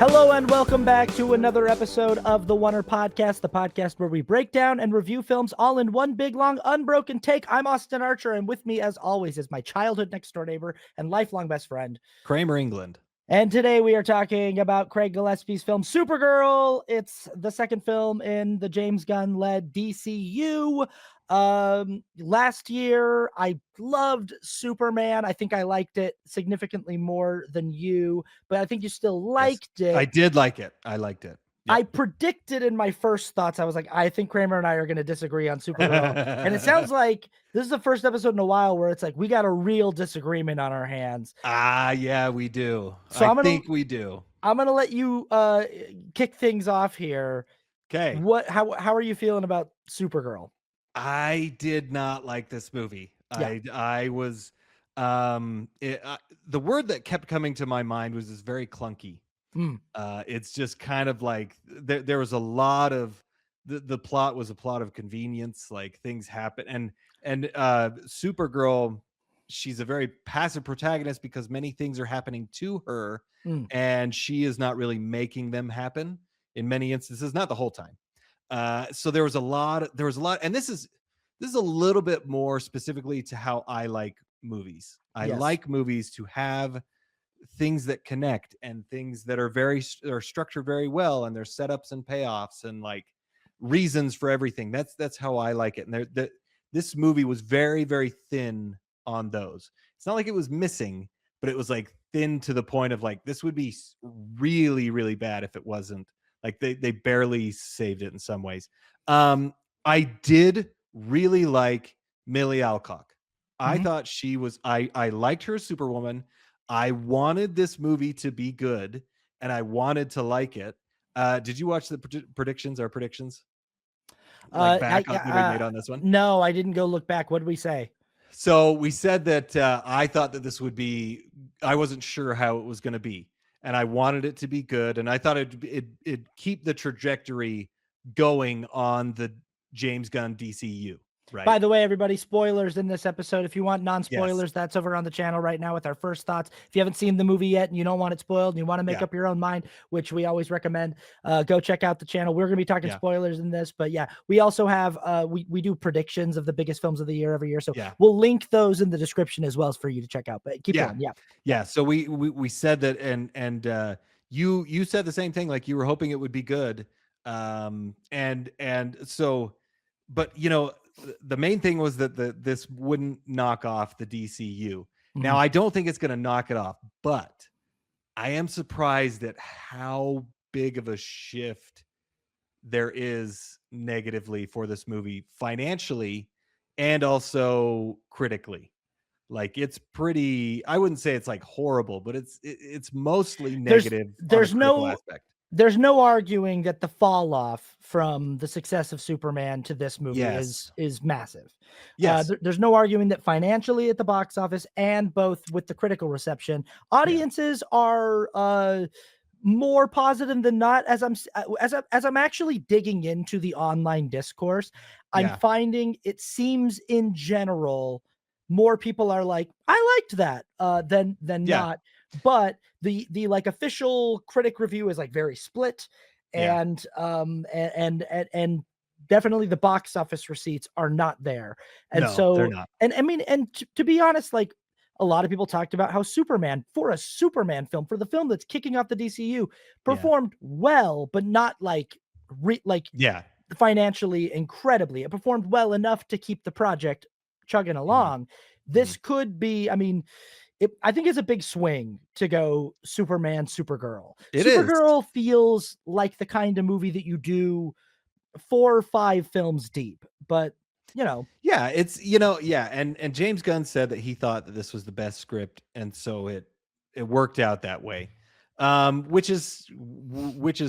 Hello and welcome back to another episode of the Oner podcast, the podcast where we break down and review films all in one big, long, unbroken take. I'm Austin Archer, and with me, as always, is my childhood next-door neighbor and lifelong best friend, Kramer England. And today we are talking about Craig Gillespie's film Supergirl. It's the second film in the James Gunn-led DCU. Last year, I loved Superman. I think I liked it significantly more than you, but I think you still liked it. I did like it. I liked it. Yep. I predicted in my first thoughts, I was like, I think Kramer and I are going to disagree on Supergirl. And it sounds like this is the first episode in a while where it's like, we got a real disagreement on our hands. Yeah, we do. So I think we do. I'm going to let you kick things off here. Okay. How are you feeling about Supergirl? I did not like this movie. Yeah. I was, the word that kept coming to my mind was this very clunky. It's just kind of like there was a lot of the plot was a plot of convenience, like things happen, and Supergirl, she's a very passive protagonist because many things are happening to her, and she is not really making them happen in many instances, not the whole time. So there was a lot, and this is a little bit more specifically to how I like movies. I like movies to have things that connect and things that are structured very well, and there's setups and payoffs and like reasons for everything. That's how I like it. And this movie was very, very thin on those. It's not like it was missing, but it was like thin to the point of like, this would be really, really bad if it wasn't. Like they barely saved it in some ways. I did really like Millie Alcock. I thought she was, I liked her as Superwoman. I wanted this movie to be good, and I wanted to like it. Did you watch the predictions? Like back that we made on this one? No, I didn't go look back. What did we say? So we said that I thought that this would be, I wasn't sure how it was going to be, and I wanted it to be good, and I thought it'd keep the trajectory going on the James Gunn DCU. Right. By the way, everybody, spoilers in this episode. If you want non-spoilers, that's over on the channel right now with our first thoughts. If you haven't seen the movie yet and you don't want it spoiled and you want to make up your own mind, which we always recommend, go check out the channel. We're going to be talking spoilers in this, but we also have, we do predictions of the biggest films of the year every year. So we'll link those in the description as well as for you to check out, but keep going. Yeah. So we said that, and you said the same thing, like you were hoping it would be good. And so, but you know, the main thing was that this wouldn't knock off the DCU. Now, I don't think it's going to knock it off, but I am surprised at how big of a shift there is negatively for this movie, financially and also critically. Like, it's pretty, I wouldn't say it's like horrible, but it's mostly negative. There's no aspect. There's no arguing that the fall off from the success of Superman to this movie is massive. Yes. There's no arguing that financially at the box office and both with the critical reception, audiences are more positive than not. As I'm actually digging into the online discourse, I'm finding it seems in general more people are like, I liked that than not. But the like official critic review is like very split, and definitely the box office receipts are not there. And no, so they're not. And I mean, and to be honest, like a lot of people talked about how Superman, for a Superman film, for the film that's kicking off the DCU, performed well, but not like financially incredibly. It performed well enough to keep the project chugging along. This could be, I mean, I think it's a big swing to go Superman, Supergirl. Supergirl feels like the kind of movie that you do 4 or 5 films deep, but you know. Yeah, it's, you know, and James Gunn said that he thought that this was the best script, and so it worked out that way. Which is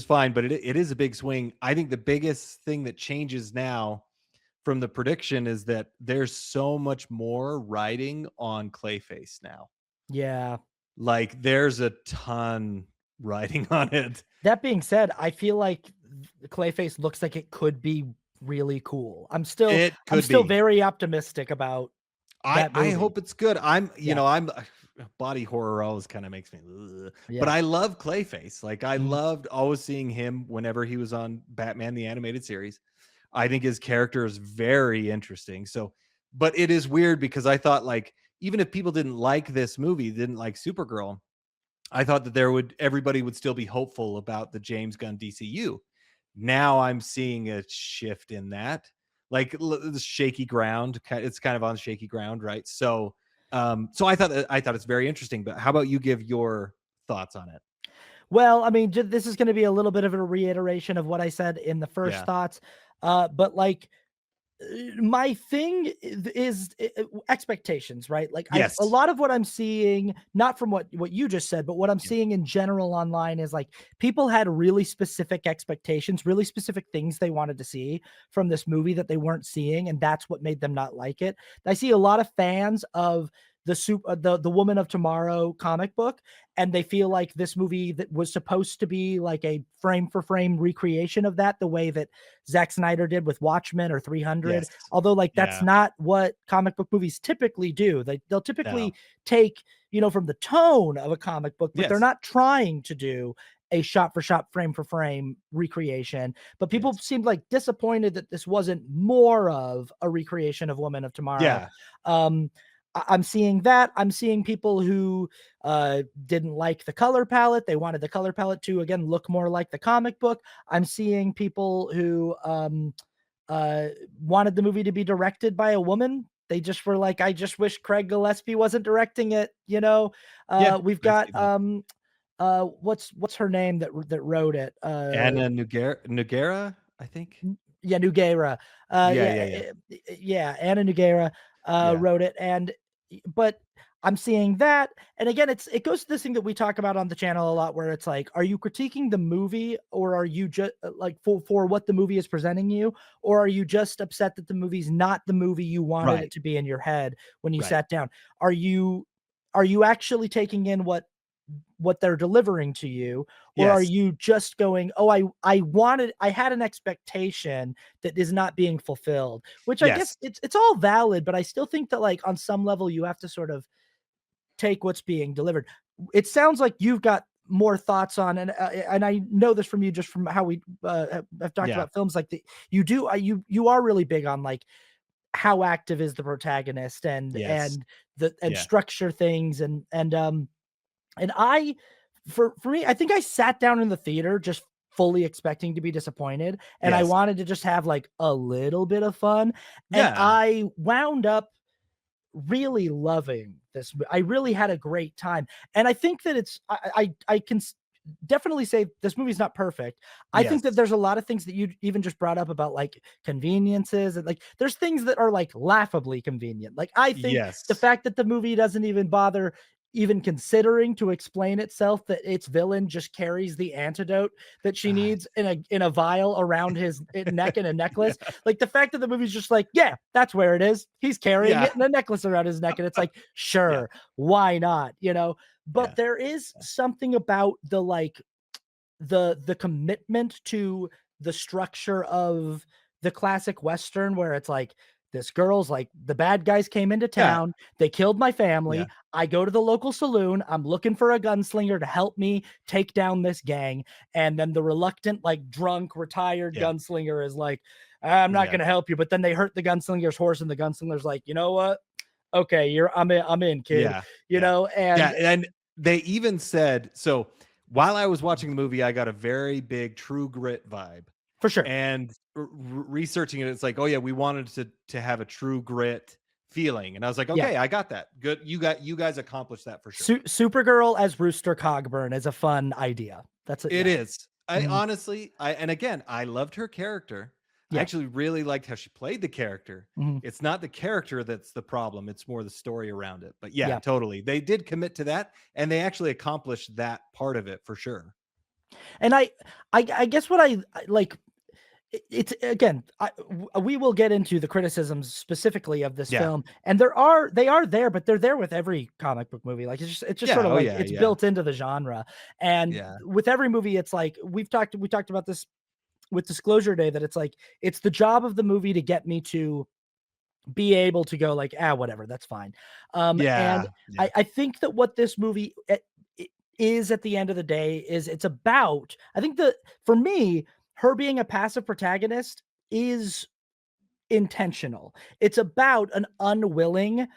fine, but it is a big swing. I think the biggest thing that changes now from the prediction is that there's so much more riding on Clayface now. Yeah. Like there's a ton riding on it. That being said, I feel like Clayface looks like it could be really cool. I'm still very optimistic about that movie. I hope it's good. You know, body horror always kind of makes me, ugh. But Yeah. I love Clayface. Like I Mhm. loved always seeing him whenever he was on Batman the animated series. I think his character is very interesting. So, but it is weird because I thought like even if people didn't like this movie, didn't like Supergirl, I thought that everybody would still be hopeful about the James Gunn DCU. Now I'm seeing a shift in that, like the shaky ground. It's kind of on shaky ground, right? So, so I thought it's very interesting. But how about you give your thoughts on it? Well, I mean, this is going to be a little bit of a reiteration of what I said in the first Yeah. thoughts. But like, my thing is expectations, right? Like a Yes. lot of what I'm seeing, not from what you just said, but what I'm Yeah. seeing in general online is like people had really specific expectations, really specific things they wanted to see from this movie that they weren't seeing, and that's what made them not like it. I see a lot of fans of the Woman of Tomorrow comic book, and they feel like this movie that was supposed to be like a frame for frame recreation of that, the way that Zack Snyder did with Watchmen or 300. Yes. Although, like, that's Yeah. not what comic book movies typically do. They'll No. typically take, from the tone of a comic book, but they're Yes. not trying to do a shot for shot, frame for frame recreation. But people Yes. seemed like disappointed that this wasn't more of a recreation of Woman of Tomorrow. Yeah. Um, I'm seeing that. I'm seeing people who didn't like the color palette. They wanted the color palette to again look more like the comic book. I'm seeing people who uh, wanted the movie to be directed by a woman. They just were like, I just wish Craig Gillespie wasn't directing it. Yeah. We've I got see that. what's her name that wrote it? Anna Nugera, I think. Yeah, Nogueira. Yeah. Yeah, Yeah. Yeah. yeah, Anna Nogueira Yeah. wrote it, and but I'm seeing that, and again, it goes to this thing that we talk about on the channel a lot, where it's like, are you critiquing the movie, or are you just like for what the movie is presenting you, or are you just upset that the movie's not the movie you wanted it Right. to be in your head when you Right. sat down? Are you actually taking in what they're delivering to you, or are Yes. you just going, oh, I had an expectation that is not being fulfilled? Which I guess Yes. it's all valid, but I still think that like on some level you have to sort of take what's being delivered. It sounds like you've got more thoughts on, and I know this from you just from how we have talked Yeah. about films, like you are really big on like how active is the protagonist, and Yes. and Yeah. structure things, and I for me, I think I sat down in the theater just fully expecting to be disappointed, and I Yes. wanted to just have like a little bit of fun, and Yeah. I wound up really loving this. I really had a great time, and I think that I can definitely say this movie's not perfect. I think that Yes. there's a lot of things that you even just brought up about like conveniences, and like there's things that are like laughably convenient. Like I think the Yes. fact that the movie doesn't even bother even considering to explain itself that its villain just carries the antidote that she Ah, needs in a vial around his neck in a yeah. necklace. Like the fact that the movie's just like, yeah, that's where it is. He's carrying Yeah. it in a necklace around his neck, and it's like, Yeah. sure, why not? But Yeah. there is something about the like the commitment to the structure of the classic western, where it's like this girl's like, the bad guys came into Yeah. town, they killed my Yeah. family, I go to the local saloon, I'm looking for a gunslinger to help me take down this gang, and then the reluctant like drunk retired Yeah. gunslinger is like, I'm not Yeah. going to help you, but then they hurt the gunslinger's horse, and the gunslinger's like, you know what, okay, I'm in, kid, Yeah. Yeah. Yeah. and And they even said so while I was watching the movie, I got a very big True Grit vibe. for sure, And researching it, it's like, oh yeah, we wanted to have a True Grit feeling, and I was like, yeah. okay, I got that. Good, you guys accomplished that for sure. Supergirl as Rooster Cogburn is a fun idea. That's it. It Yeah. is. I Mhm. honestly, and again, I loved her character. I Yeah. actually really liked how she played the character. Mhm. It's not the character that's the problem, it's more the story around it. But yeah, Yeah. totally. They did commit to that, and they actually accomplished that part of it for sure. And I guess what like, it's again, we will get into the criticisms specifically of this Yeah. film, and they are there, but they're there with every comic book movie. Like it's just sort Yeah. of Oh like yeah. it's Yeah. built into the genre. And Yeah. with every movie, it's like we talked about this with Disclosure Day, that it's like it's the job of the movie to get me to be able to go like, whatever, that's fine. And Yeah, yeah, I think that what this movie is at the end of the day is it's about, I think that for me, her being a passive protagonist is intentional. It's about an unwilling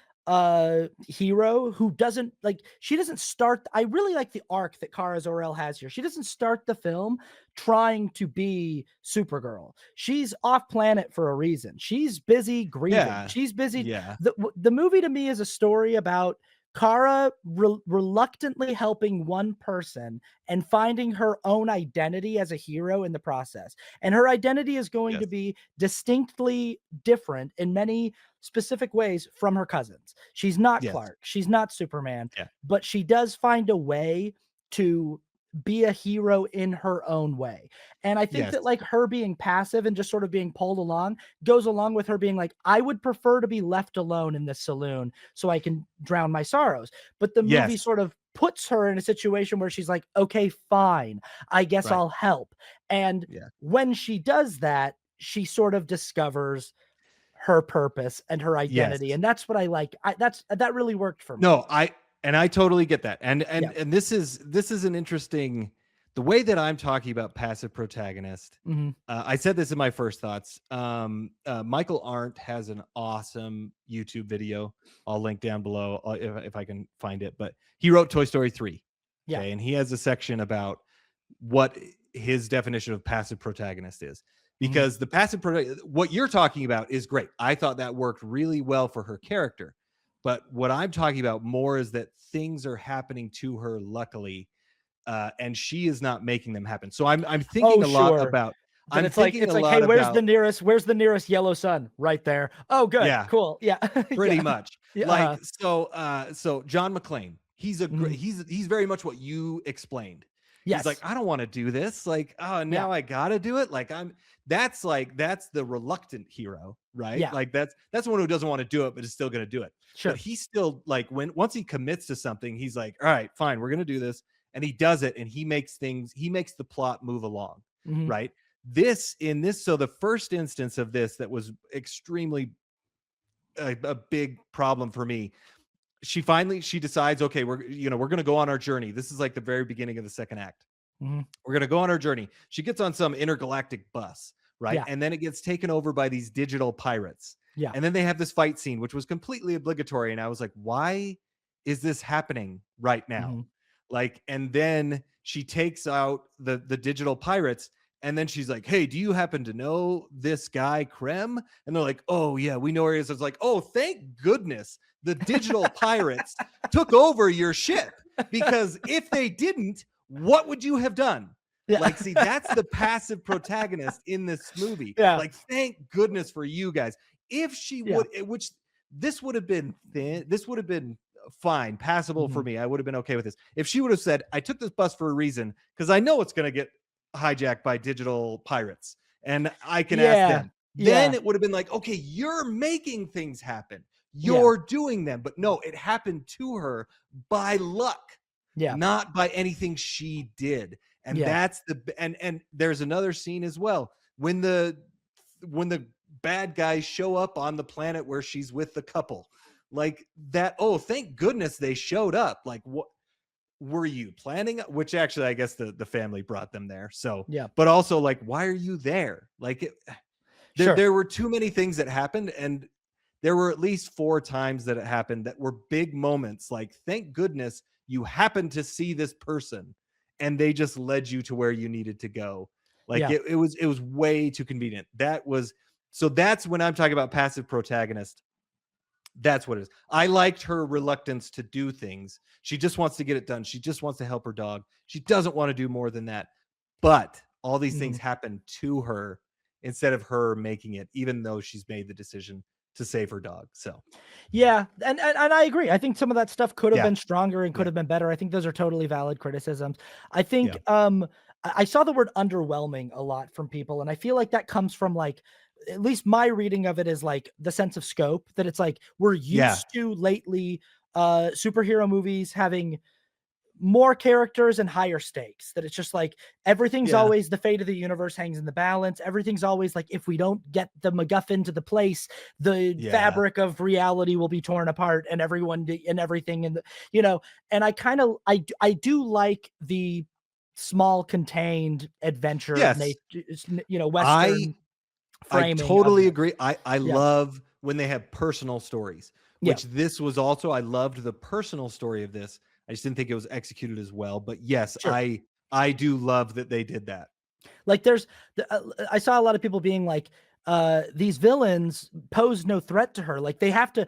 hero who doesn't like, she doesn't start. I really like the arc that Kara Zor-El has here. She doesn't start the film trying to be Supergirl. She's off planet for a reason. She's busy grieving. yeah, She's busy. yeah, The movie to me is a story about Kara reluctantly helping one person and finding her own identity as a hero in the process. And her identity is going yes, to be distinctly different in many specific ways from her cousins. She's not yes, Clark, she's not Superman, yeah, but she does find a way to be a hero in her own way. And I think yes, that like her being passive and just sort of being pulled along goes along with her being like, I would prefer to be left alone in this saloon so I can drown my sorrows. But the movie yes, sort of puts her in a situation where she's like, okay, fine, I guess right, I'll help. And yeah, when she does that, she sort of discovers her purpose and her yes. identity. And that's what I like. That really worked for me. No, I totally get that. And Yeah. this is an interesting, the way that I'm talking about passive protagonist. Hmm. I said this in my first thoughts. Michael Arndt has an awesome YouTube video. I'll link down below if I can find it. But he wrote Toy Story 3. Yeah. Okay, and he has a section about what his definition of passive protagonist is. Hmm. Because the passive what you're talking about is great. I thought that worked really well for her character. But what I'm talking about more is that things are happening to her, luckily, and she is not making them happen. So I'm thinking Oh, a lot sure. about. Then I'm it's like thinking a hey, lot about. where's the nearest yellow sun? Right there. Oh, good, Yeah, cool. Yeah. pretty Yeah. much. Yeah. Like so John McClane, he's a great, Mhm. he's very much what you explained. He's like, Yes. I don't want to do this. Like, oh, Yeah. now I gotta do it. Like, that's the reluctant hero, right? Yeah. Like that's one who doesn't want to do it, but is still gonna do it. But Sure. he's still like, once he commits to something, he's like, all right, fine, we're gonna do this. And he does it, and he makes the plot move along, Mhm. right? So the first instance of this that was extremely a big problem for me, she decides, okay, we're going to go on our journey. This is like the very beginning of the second act. Mhm. We're going to go on our journey. She gets on some intergalactic bus, right? Yeah. And then it gets taken over by these digital pirates. Yeah. And then they have this fight scene, which was completely obligatory. And I was like, why is this happening right now? Mhm. Like, and then she takes out the digital pirates, and then she's like, hey, do you happen to know this guy Krem? And they're like, oh yeah, we know where he is. It's like, oh, thank goodness the digital pirates took over your ship, because if they didn't, what would you have done? Yeah. Like, see, that's the passive protagonist in this movie. Yeah. Like, thank goodness for you guys. If she Yeah. would, which this would have been thin, this would have been fine, passable for Mhm. me. I would have been okay with this. If she would have said, I took this bus for a reason because I know it's going to get hijacked by digital pirates and I can ask Yeah. them. Then Yeah. it would have been like, okay, you're making things happen. Yeah. You're doing them. But no, it happened to her by luck, Yeah. not by anything she did. And Yeah. that's and there's another scene as well when the bad guys show up on the planet where she's with the couple, like that. Oh, thank goodness they showed up. Like, what were you planning? Which actually, I guess the family brought them there. So, Yeah. but also, like, why are you there? Like, Sure. there were too many things that happened, and there were at least 4 times that it happened that were big moments. Like, thank goodness you happened to see this person, and they just led you to where you needed to go. Like, Yeah. it was way too convenient. That's when I'm talking about passive protagonist. That's what it is. I liked her reluctance to do things. She just wants to get it done. She just wants to help her dog. She doesn't want to do more than that. But all these things Mhm. happen to her instead of her making it, even though she's made the decision to save her dog. So, Yeah, and I agree. I think some of that stuff could have yeah, been stronger and could yeah, have been better. I think those are totally valid criticisms. I yeah, think I saw the word underwhelming a lot from people, and I feel like that comes from like, at least my reading of it is like the sense of scope, that it's like we're yeah, used to lately superhero movies having more characters and higher stakes, that it's just like everything's Yeah. always the fate of the universe hangs in the balance. Everything's always like, if we don't get the MacGuffin to the place, the Yeah. fabric of reality will be torn apart and and everything. And, and I kind of, I do like the small contained adventure, Yes. I Western I framing of totally this. agree. I Yeah. love when they have personal stories, Yeah. which this was also. I loved the personal story of this. I just didn't think it was executed as well. But yes, Sure. I do love that they did that. Like I saw a lot of people being like, these villains pose no threat to her. Like they have to,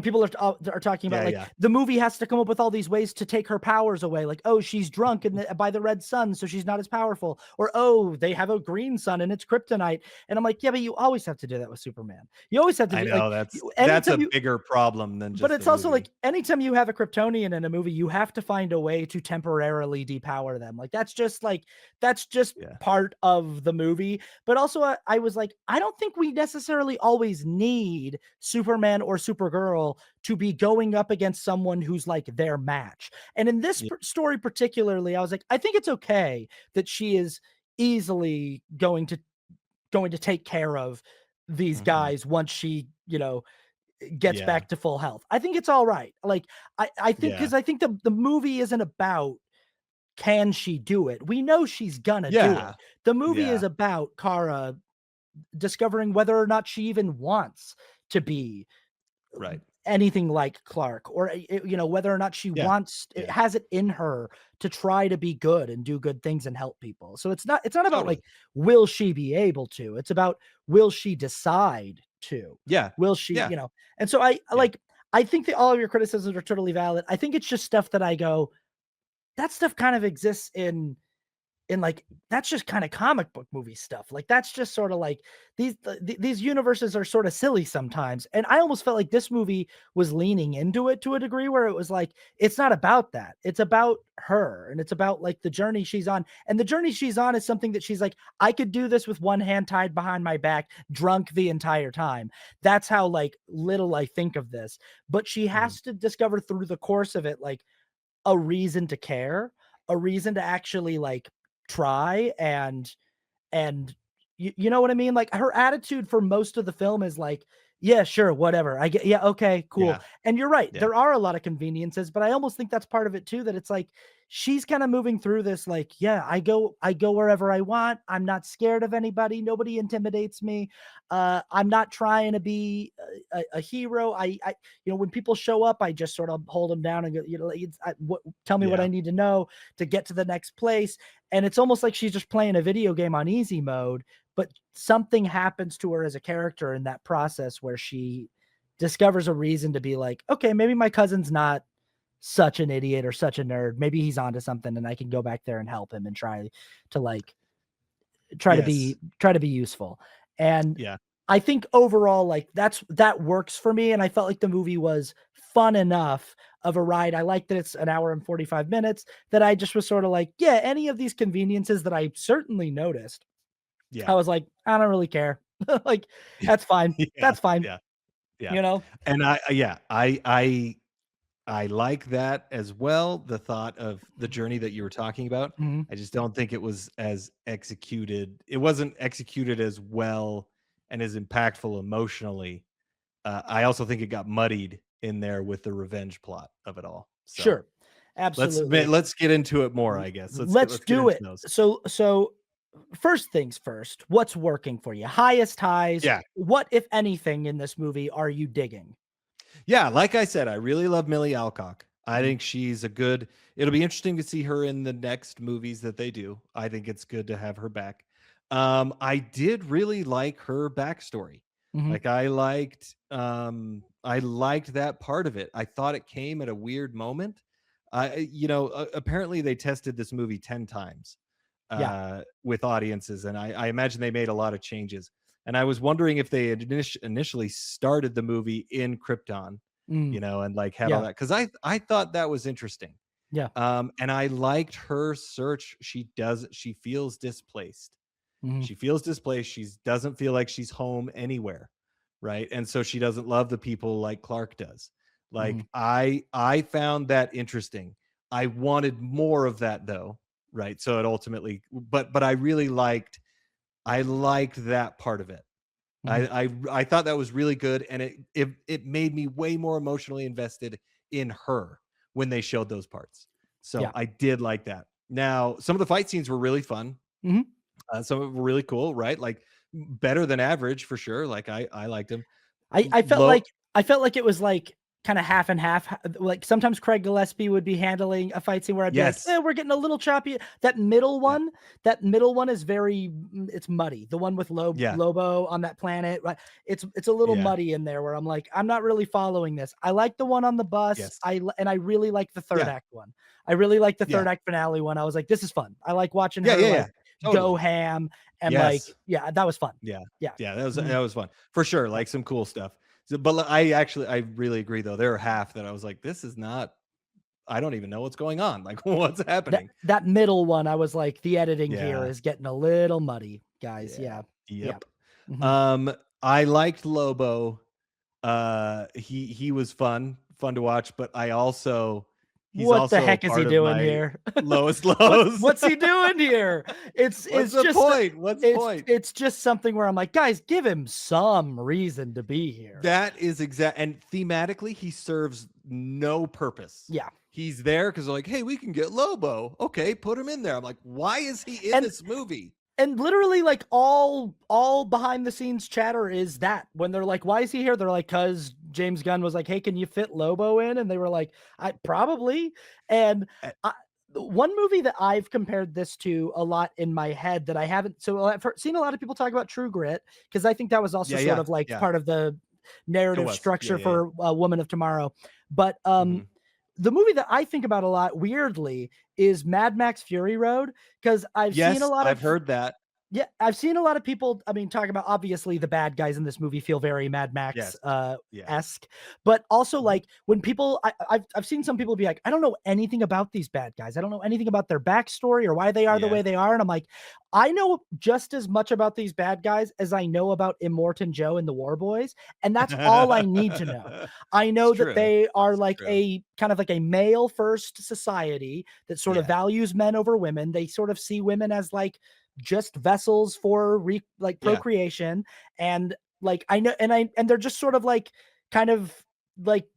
people are talking about Yeah, like yeah. the movie has to come up with all these ways to take her powers away. Like, oh, she's drunk by the red sun, so she's not as powerful. Or, oh, they have a green sun and it's kryptonite. And I'm like, yeah, but you always have to do that with Superman. You always have to I do like know that's a anytime you bigger problem than but just the it's also movie. like anytime you have a Kryptonian in a movie, you have to find a way to temporarily depower them. That's just Yeah. part of the movie. But also, I was like, I don't think we necessarily always need Superman or Supergirl to be going up against someone who's like their match. And in this Yeah. story particularly, I was like, I think it's okay that she is easily going to take care of these Mhm. guys once she, gets Yeah. back to full health. I think it's all right. Like I think, Yeah. because I think the movie isn't about can she do it. We know she's gonna do Yeah. it. The movie is Yeah. about Kara discovering whether or not she even wants to be Right. anything like Clark, or whether or not she Yeah. wants it Yeah. has it in her to try to be good and do good things and help people. So it's not about Totally. like will she be able to? It's about will she decide to? Yeah. Will she, Yeah. And so Yeah. I think that all of your criticisms are totally valid. I think it's just stuff that I go, that stuff kind of exists in like that's just kind of comic book movie stuff. Like that's just sort of like these universes are sort of silly sometimes. And I almost felt like this movie was leaning into it to a degree where it was like it's not about that. It's about her and it's about like the journey she's on. And the journey she's on is something that she's like, I could do this with one hand tied behind my back, drunk the entire time. That's how like little I think of this. But she Mhm. has to discover through the course of it like a reason to care, a reason to actually like try and you know what I mean? Like her attitude for most of the film is like, yeah, sure, whatever. I get, yeah, okay, cool. Yeah. And you're right. Yeah. There are a lot of conveniences, but I almost think that's part of it too, that it's like she's kind of moving through this like, yeah, I go wherever I want. I'm not scared of anybody. Nobody intimidates me. I'm not trying to be a hero. When people show up, I just sort of hold them down and go, tell me what I Yeah. need to know to get to the next place. And it's almost like she's just playing a video game on easy mode, but something happens to her as a character in that process where she discovers a reason to be like, okay, maybe my cousin's not such an idiot or such a nerd. Maybe he's onto something and I can go back there and help him and to like Yes. try to be useful. And Yeah. I think overall, like that works for me. And I felt like the movie was fun enough of a ride. I like that it's an hour and 45 minutes that I just was sort of like, yeah, any of these conveniences that I certainly noticed, I Yeah. was like, I don't really care. Like, that's fine. Yeah. That's fine. Yeah. Yeah. You know? And yeah, I like that as well, the thought of the journey that you were talking about. Mhm. I just don't think it was as executed. It wasn't executed as well and as impactful emotionally. I also think it got muddied in there with the revenge plot of it all. So Sure. Absolutely. let's get into it more, I guess. Let's Let's get do into it. those. So first things first, what's working for you? Highest highs. Yeah. What, if anything, in this movie are you digging? Yeah, like I said, I really love Millie Alcock. I Mhm. think she's a good. It'll be interesting to see her in the next movies that they do. I think it's good to have her back. I did really like her backstory. Mhm. Like I liked that part of it. I thought it came at a weird moment. Apparently they tested this movie 10 times Yeah. with audiences, and I imagine they made a lot of changes. And I was wondering if they had initially started the movie in Krypton, Mm. and like had all Yeah. that, because I thought that was interesting. Yeah. And I liked her search. She feels displaced. Mhm. She feels displaced. She doesn't feel like she's home anywhere, right? And so she doesn't love the people like Clark does. Mhm. Like I found that interesting. I wanted more of that though, right? So it ultimately, but I liked that part of it. Mhm. I thought that was really good, and it made me way more emotionally invested in her when they showed those parts. So Yeah. I did like that. Now, some of the fight scenes were really fun. Mhm. Some of them were really cool, right? Like better than average for sure. Like I liked them. I felt Low, like it was, like, kinda half and half, like, sometimes Craig Gillespie would be handling a fight scene where I'd be like, yes, "Eh, we're getting a little choppy." yeah, That middle one is very it's muddy. The one with yeah, Lobo on that planet, right? It's a little yeah, muddy in there where I'm like, "I'm not really following this." I like the one on the bus. yes, And I really like the 3rd yeah, act one. I really like the yeah, 3rd act finale one. I was like, "This is fun." I like watching yeah, her, yeah, like, yeah, go totally. ham and, like Yes. yeah, that was fun. Yeah. Yeah. Yeah, Mhm. that was fun. For sure, Yeah. like some cool stuff. So, I really agree though. There are half that I was like, this is not I don't even know what's going on. Like what's happening? That middle one, I was like, "The editing here Yeah. is getting a little muddy, guys." Yeah. Yeah. Yeah. Yep. Mhm. I liked Lobo. He was fun to watch, but he's What the also heck is he part of doing my here? lowest lows. What's he doing here? What's It's the just point? What's the point? it's just something where I'm like, "Guys, give him some reason to be here." That is exact, and thematically, he serves no purpose. Yeah. He's there because they're like, "Hey, we can get Lobo. Okay, put him in there." I'm like, "Why is he in And this movie?" literally, like, all behind the scenes chatter is that when they're like, "Why is he here?" They're like, "'Cause James Gunn was like, 'Hey, can you fit Lobo in?'" And they were like, "I probably." And Uh, I the one movie that I've compared this to a lot in my head that I haven't I've seen a lot of people talk about True Grit because I think that was also yeah, sort yeah, of like yeah. part of the It narrative was. Yeah, structure yeah, yeah. for Woman of Tomorrow. But, Mhm. the movie that I think about a lot, weirdly, is Mad Max Fury Road because I've seen a Yes, lot I've of heard that. yeah, I've seen a lot of people, I mean, talking about obviously the bad guys in this movie feel very Mad Max, Yes. Yeah. esque, but also, Mhm. like, when people I've seen some people be like, "I don't know anything about these bad guys. I don't know anything about their backstory or why they are the way Yes. they are," and I'm like, "I know just as much about these bad guys as I know about Immortan Joe and the War Boys, and that's all I need to know." I It's know that true. they are It's like true. a kind of like a male first society that sort of Yeah. values men over women. They sort of see women as like just vessels for Yeah. procreation. And like I know and they're just sort of like kind of like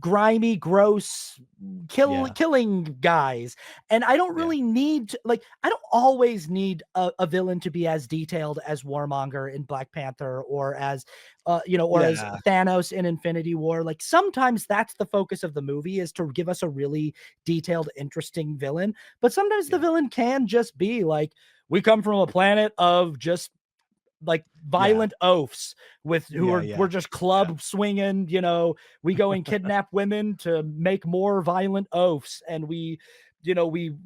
grimy, gross, Yeah. killing guys. And I don't Yeah. really need to, like, I don't always need a villain to be as detailed as Warmonger in Black Panther or as or as Yeah. Thanos in Infinity War. Like sometimes that's the focus of the movie, is to give us a really detailed, interesting villain. But sometimes the Yeah. villain can just be like, we come from a planet of just like Yeah. violent oafs with who Yeah. are we're Yeah. just Yeah. club swinging, we go and kidnap women to make more violent oafs, and we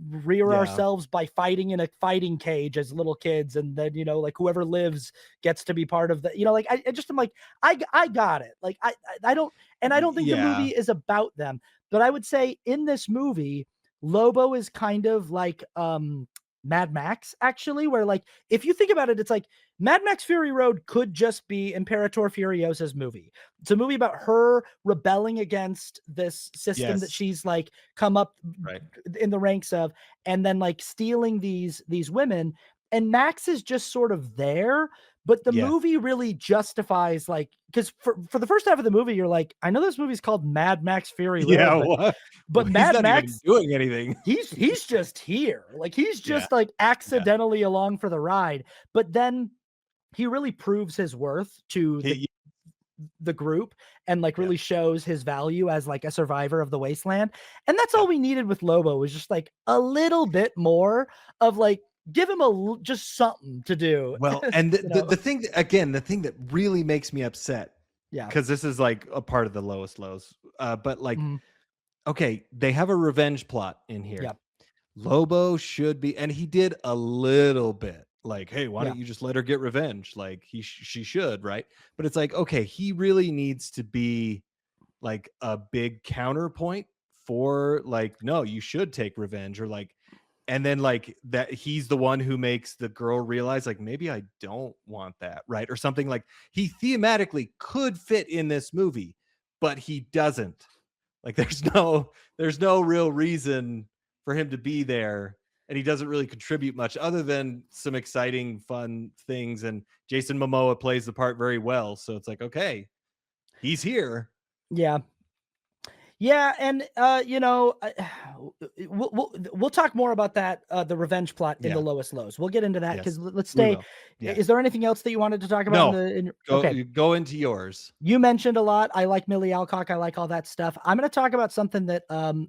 rear Yeah. ourselves by fighting in a fighting cage as little kids, and then like whoever lives gets to be part of the like I just am like I got it. Like I don't, and I don't think the Yeah. movie is about them, but I would say in this movie Lobo is kind of like Mad Max, actually, where like if you think about it, it's like Mad Max Fury Road could just be Imperator Furiosa's movie. It's a movie about her rebelling against this system that Yes. she's like come up Right. in the ranks of, and then like stealing these women. And Max is just sort of there, but the Yeah. movie really justifies, like, because for the first half of the movie, you're like, I know this movie's called Mad Max Fury Yeah. Road, but What? He's Mad not even Max, doing anything. he's just here. Like he's Yeah. just like Yeah. accidentally along for the ride. But then he really proves his worth to He, the group, and like yeah. really shows his value as like a survivor of the wasteland. And that's Yeah. all we needed with Lobo, was just like a little bit more of like, give him just something to do. Well, and you know? the thing that, again, the thing that really makes me upset, Yeah. because this is like a part of the lowest lows, but like, Mhm. okay, they have a revenge plot in here. Yeah. Lobo should be, and he did a little bit. Like, hey, why Yeah. don't you just let her get revenge? Like she should, right? But it's like, okay, he really needs to be like a big counterpoint for like, no, you should take revenge, or like, and then like that he's the one who makes the girl realize like, maybe I don't want that, right? Or something. Like he thematically could fit in this movie, but he doesn't. Like there's no real reason. for him to be there, and he doesn't really contribute much other than some exciting, fun things. And Jason Momoa plays the part very well, so it's like, okay, he's here. Yeah. Yeah, and we'll talk more about that the revenge plot in the Yeah. lowest lows. We'll get into that Yes. because let's We stay. will. Yeah. Is there anything else that you wanted to talk about in No. the in Go okay? you go into yours. You mentioned a lot. I like Millie Alcock. I like all that stuff. I'm going to talk about something that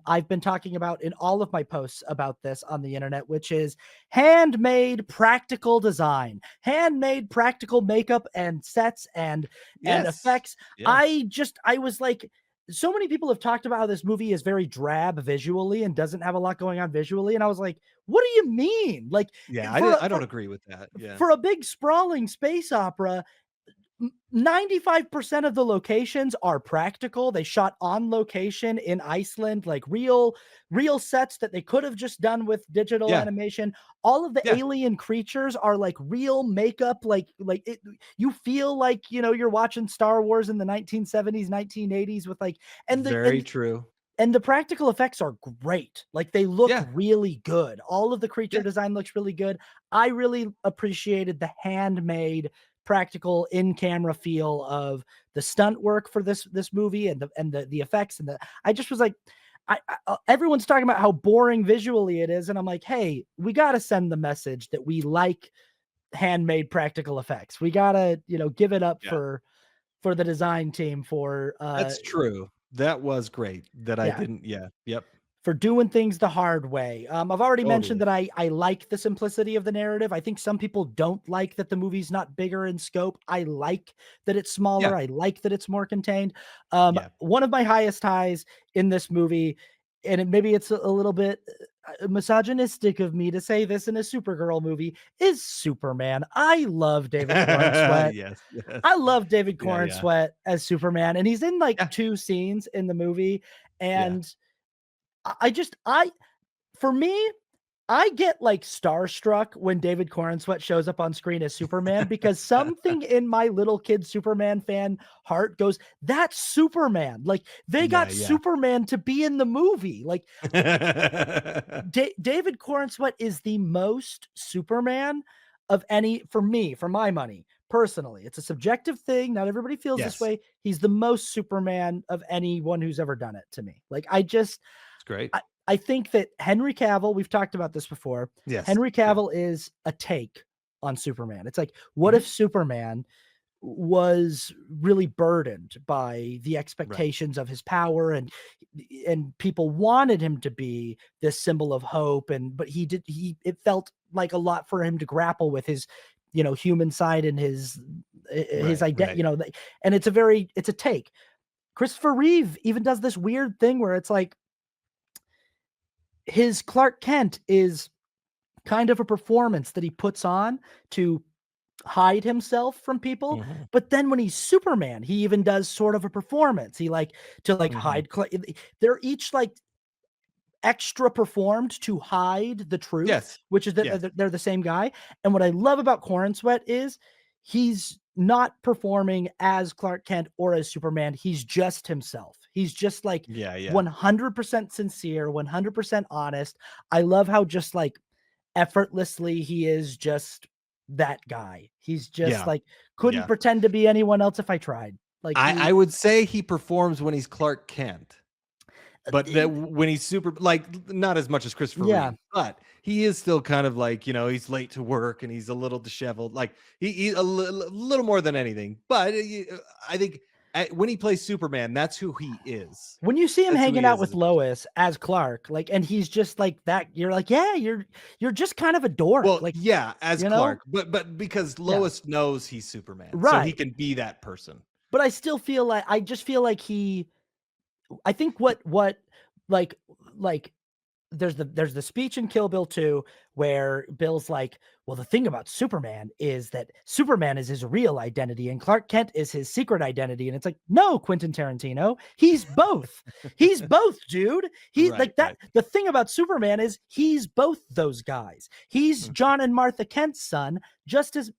I've been talking about in all of my posts about this on the internet, which is handmade practical design, handmade practical makeup and sets and Yes. effects. Yeah. I was like, so many people have talked about how this movie is very drab visually and doesn't have a lot going on visually, and I was like, what do you mean? Like Yeah, for a, I don't agree with that. Yeah. for a big sprawling space opera, 95% of the locations are practical. They shot on location in Iceland, like real sets that they could have just done with digital Yeah. animation. All of the Yeah. alien creatures are like real makeup, like it, you feel like, you're watching Star Wars in the 1970s, 1980s with like and the Very true. and the practical effects are great. Like they look Yeah. really good. All of the creature Yeah. design looks really good. I really appreciated the handmade practical in-camera feel of the stunt work for this movie and the effects and the I just was like everyone's talking about how boring visually it is and I'm like, "Hey, we got to send the message that we like handmade practical effects. We got to, give it up Yeah. for the design team for That's true. That was great that I yeah, didn't. Yeah. Yep. for doing things the hard way. I've already mentioned Totally. that I like the simplicity of the narrative. I think some people don't like that the movie's not bigger in scope. I like that it's Yeah. smaller. I like that it's more contained. Yeah. One of my highest highs in this movie, and maybe it's a little bit misogynistic of me to say this in a Supergirl movie, is Superman. I love David Corn Sweat. Yes. Yes. I love David Yeah. Corn Yeah. Sweat as Superman, and he's in like Yeah. two scenes in the movie, Yeah. and I just I for me, I get like starstruck when David Cornsweet shows up on screen as Superman because something in my little kid Superman fan heart goes, "That's Superman." Like they Yeah. got Yeah. Superman to be in the movie. Like David Cornsweet is the most Superman of any for me, for my money. Personally, it's a subjective thing. Not everybody feels this Yes. way. He's the most Superman of anyone who's ever done it to me. Like It's great. I think that Henry Cavill, we've talked about this before. Yes. Henry Yeah. Cavill is a take on Superman. It's like, what Mhm. if Superman was really burdened by the Right. expectations of his power and people wanted him to be this symbol of hope but it felt like a lot for him to grapple with his human side and his Right. identity, Right. and it's a take. Christopher Reeve even does this weird thing where it's like his Clark Kent is kind of a performance that he puts on to hide himself from people. Mhm. But then when he's Superman, he even does sort of a performance. He like to like Mhm. hide. They're each like extra performed to hide the truth, Yes. which is Yes. that they're the same guy. And what I love about Corn Sweat is he's not performing as Clark Kent or as Superman. He's just himself. He's just like Yeah. Yeah. 100% sincere, 100% honest. I love how just like effortlessly he is just that guy. He's just Yeah. like couldn't Yeah. pretend to be anyone else if I tried. Like I he would say he performs when he's Clark Kent. But that uh, when he's super like, not as much as Christopher yeah. Reeve, but he is still kind of like, he's late to work and he's a little disheveled. Like he little more than anything. But I think when he plays Superman, that's who he is. When you see him That's who hanging he out is as with a person. Lois as Clark, like, and he's just like that, you're like, yeah, you're just kind of a dork, Well, like, yeah, as you know? Clark, but because Yeah, Lois knows he's Superman, so he right. can be that person. But I just feel like I think what like like there's the speech in Kill Bill 2 where Bill's like, "Well, the thing about Superman is that Superman is his real identity and Clark Kent is his secret identity." And it's like, "No, Quentin Tarantino, he's both. He's both, dude. He Right, like that right. the thing about Superman is he's both those guys. He's Mhm, John and Martha Kent's son just as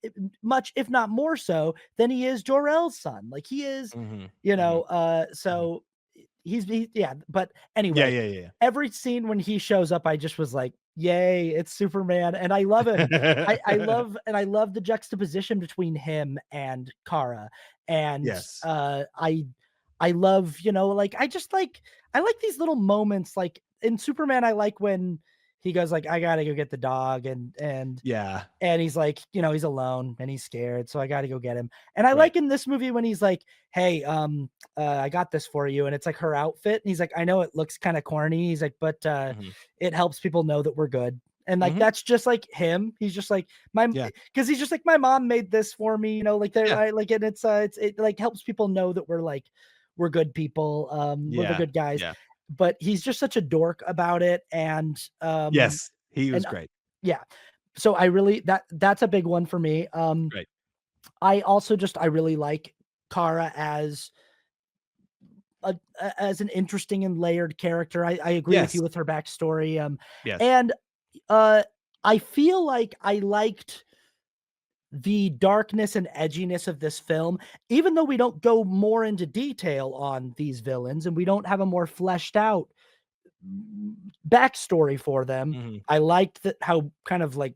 much if not more so than he is Jor-El's son. Like he is, mhm, mhm, mhm. so yeah, but Yeah, anyway, yeah, yeah, every scene when he shows up, I just was like, "Yay, it's Superman," and I love him. yeah. I love the juxtaposition between him and Kara, and, Yes. I love, like, I like these little moments, like, in Superman, I like when he goes like, "I gotta go get the dog," Yeah. and he's like, he's alone and he's scared, so I gotta go get him. And I Right. like in this movie when he's like, "Hey, I got this for you," and it's like her outfit, and he's like, "I know it looks kind of corny." He's like, "But Mhm. it helps people know that we're good." And like Mhm. that's just like him. He's just like Yeah. because he's just like my mom made this for me, like they're Yeah. I like and it like helps people know that we're good people, we're the Yeah. good guys. Yeah. But he's just such a dork about it, Yes. He was and great. yeah, so I really that's a big one for me. Right. I also just I really like Kara as as an interesting and layered character. I agree with Yes. you with her backstory. Yes. And uh, I feel like I liked the darkness and edginess of this film, even though we don't go more into detail on these villains and we don't have a more fleshed out backstory for them. Mhm. I liked that how kind of like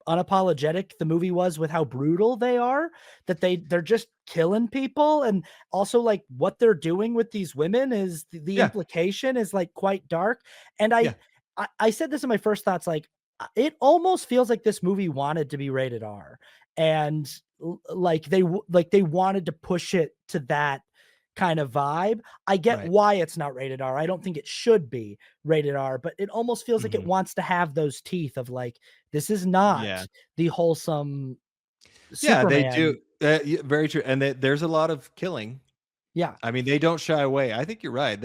unapologetic the movie was with how brutal they are, that they're just killing people, and also like what they're doing with these women is the Yeah. implication is like quite dark. And Yeah. I said this in my first thoughts, like it almost feels like this movie wanted to be rated R, and like like they wanted to push it to that kind of vibe. I get Right. why it's not rated R. I don't think it should be rated R, but it almost feels like it Mhm. wants to have those teeth of like, this is not Yeah. the wholesome Yeah, they do. Superman. Very true, and there's a lot of killing. Yeah. I mean, they don't shy away. I think you're right.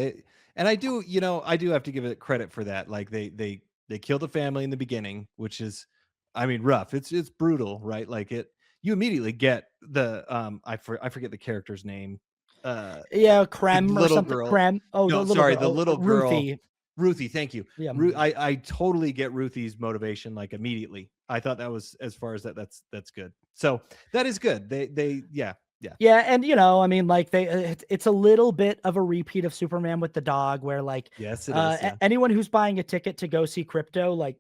And I do, I do have to give it credit for that. Like they kill the family in the beginning, which is, I mean, rough. It's brutal, right? Like you immediately get I forget the character's name. Uh Yeah, the Krem or little something. girl. Krem. Oh, the No, little sorry, girl. the Oh, little girl. Ruthie. Ruthie, thank you. Yeah. I totally get Ruthie's motivation like immediately. I thought that was as far as that's good. So that is good. They yeah, yeah. Yeah, and I mean, like it's a little bit of a repeat of Superman with the dog, where like Yes, it is. Yeah. anyone who's buying a ticket to go see Crypto, like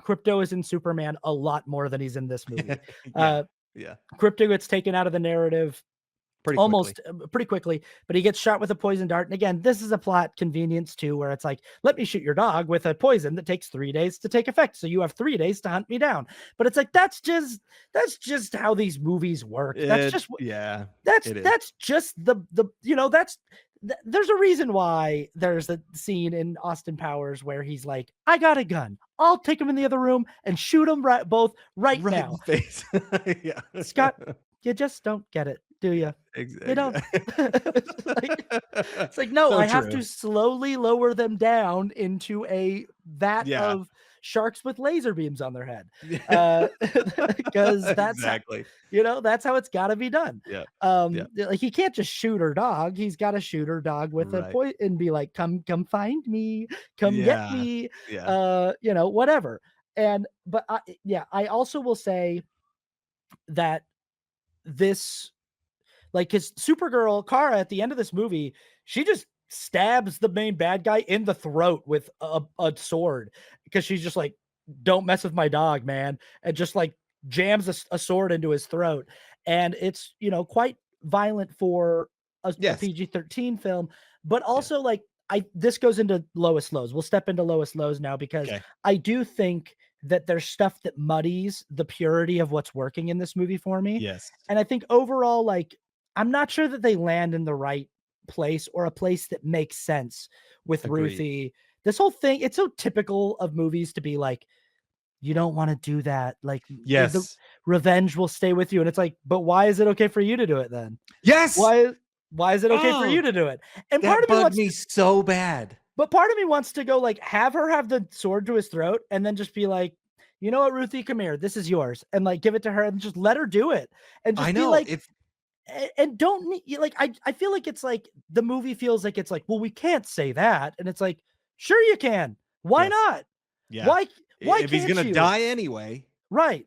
Crypto is in Superman a lot more than he's in this movie. Yeah. Uh, Yeah. Crypto gets taken out of the narrative Pretty quickly. almost pretty quickly, but he gets shot with a poison dart. And again, this is a plot convenience too, where it's like, let me shoot your dog with a poison that takes 3 days to take effect, so you have 3 days to hunt me down. But it's like that's just how these movies work. Yeah, it is. That's just the there's a reason why there's a scene in Austin Powers where he's like, I got a gun, I'll take him in the other room and shoot them both right Right in now. the face. Yeah. Scott, you just don't get it, do you? You don't. Exactly. It's like, no, So I have to true. slowly lower them down into a vat Yeah. of sharks with laser beams on their head. Yeah. Because Exactly. that's how it's gotta be done. Yeah. Yeah. Like he can't just shoot her dog. He's gotta shoot her dog with a Right. point and be like, come find me, come get Yeah. me, Yeah. whatever. And but yeah, I also will say that this like, his Supergirl, Kara, at the end of this movie, she just stabs the main bad guy in the throat with a sword because she's just like, "Don't mess with my dog, man," and just like jams a sword into his throat. And it's quite violent for a Yes. PG-13 film, but Yeah. also like this goes into lowest lows. We'll step into lowest lows now because Okay. I do think that there's stuff that muddies the purity of what's working in this movie for me. Yes. And I think overall, like, I'm not sure that they land in the right place or a place that makes sense with Agreed. Ruthie. This whole thing, it's so typical of movies to be like, you don't want to do that. Like the Yes. revenge will stay with you. And it's like, but why is it okay for you to do it then? Yes. Why why is it okay for Oh, you to do it? And part that of me bugged wants me to, so bad. but part of me wants to go like have her have the sword to his throat and then just be like, you know what, Ruthie, come here. This is yours. And like give it to her and just let her do it. And I just be know. like, If and don't need like I feel like it's like the movie feels like it's like, well, we can't say that. And it's like, sure you can. Why yes. not? Yeah. Why why If he's can't gonna you? die anyway, Right.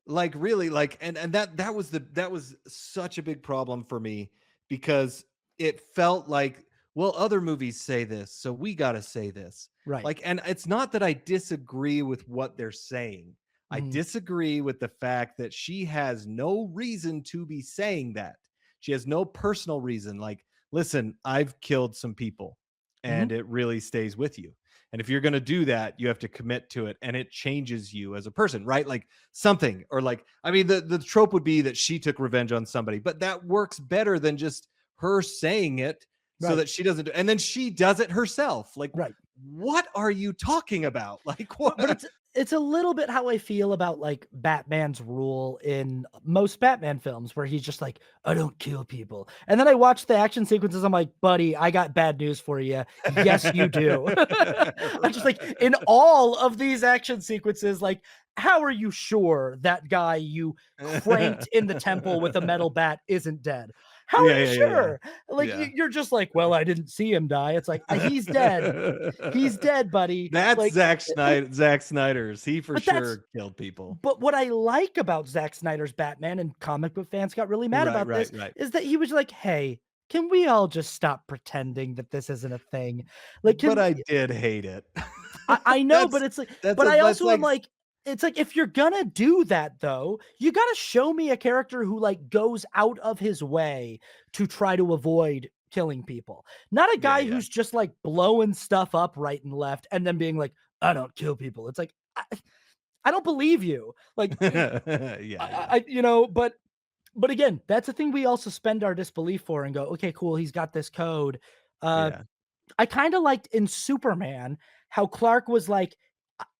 like really, like and that was such a big problem for me because it felt like well, other movies say this, so we got to say this. Right. Like, and it's not that I disagree with what they're saying. I Mhm. disagree with the fact that she has no reason to be saying that. She has no personal reason. Like, listen, I've killed some people Mhm. and it really stays with you. And if you're going to do that, you have to commit to it and it changes you as a person, right? Like something, or like, I mean, the trope would be that she took revenge on somebody, but that works better than just her saying it so Right. that she doesn't, and then she does it herself. Like, Right. what are you talking about? Like, But what? it's a little bit how I feel about like Batman's rule in most Batman films, where he's just like, I don't kill people. And then I watch the action sequences. I'm like, buddy, I got bad news for you. Yes, you do. I'm just like, in Right. all of these action sequences, like, how are you sure that guy you cranked in the temple with a metal bat isn't dead? How are Yeah, you yeah, yeah, yeah. sure? Like, Yeah. you're just like, well, I didn't see him die. It's like, he's dead. He's dead, buddy. That's Like, Zack Snyder's. He for but that's sure killed people. but what I like about Zack Snyder's Batman, and comic book fans got really mad Right, about right, this, right. is that he was like, "Hey, can we all just stop pretending that this isn't a thing?" Like, But can I did hate it. I know, but That's it's like, that's but a I that's also am like like, it's like, if you're gonna do that though, you gotta show me a character who like goes out of his way to try to avoid killing people. Not a yeah, guy yeah. who's just like blowing stuff up right and left and then being like, I don't kill people. It's like, I don't believe you. Like, Yeah, yeah. but again, that's the thing we all suspend our disbelief for and go, okay, cool, he's got this code. Uh, Yeah. I kind of liked in Superman how Clark was like,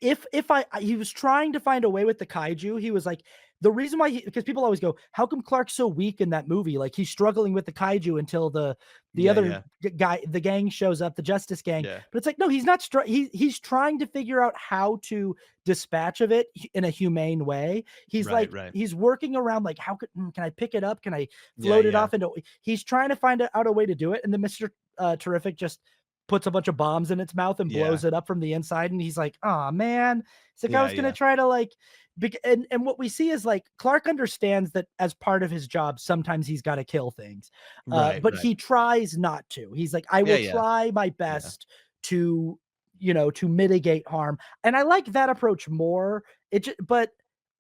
he was trying to find a way with the kaiju. He was like, the reason why because people always go, how come Clark's so weak in that movie? Like he's struggling with the kaiju until the Yeah, other yeah. guy, the gang shows up, the Justice Gang. Yeah. But it's like, no, he's not. He's trying to figure out how to dispatch of it in a humane way. He's Right, like, right. he's working around like, can I pick it up? Can I Yeah, float it yeah. off into? He's trying to find out a way to do it, and then Mister Terrific just puts a bunch of bombs in its mouth and Yeah. blows it up from the inside. And he's like, oh man. It's like, I Yeah, was gonna yeah. try to like and what we see is like Clark understands that as part of his job, sometimes he's got to kill things. Right, But right. he tries not to. He's like, I Yeah, will yeah. try my Yeah. best to, to mitigate harm. And I like that approach more. But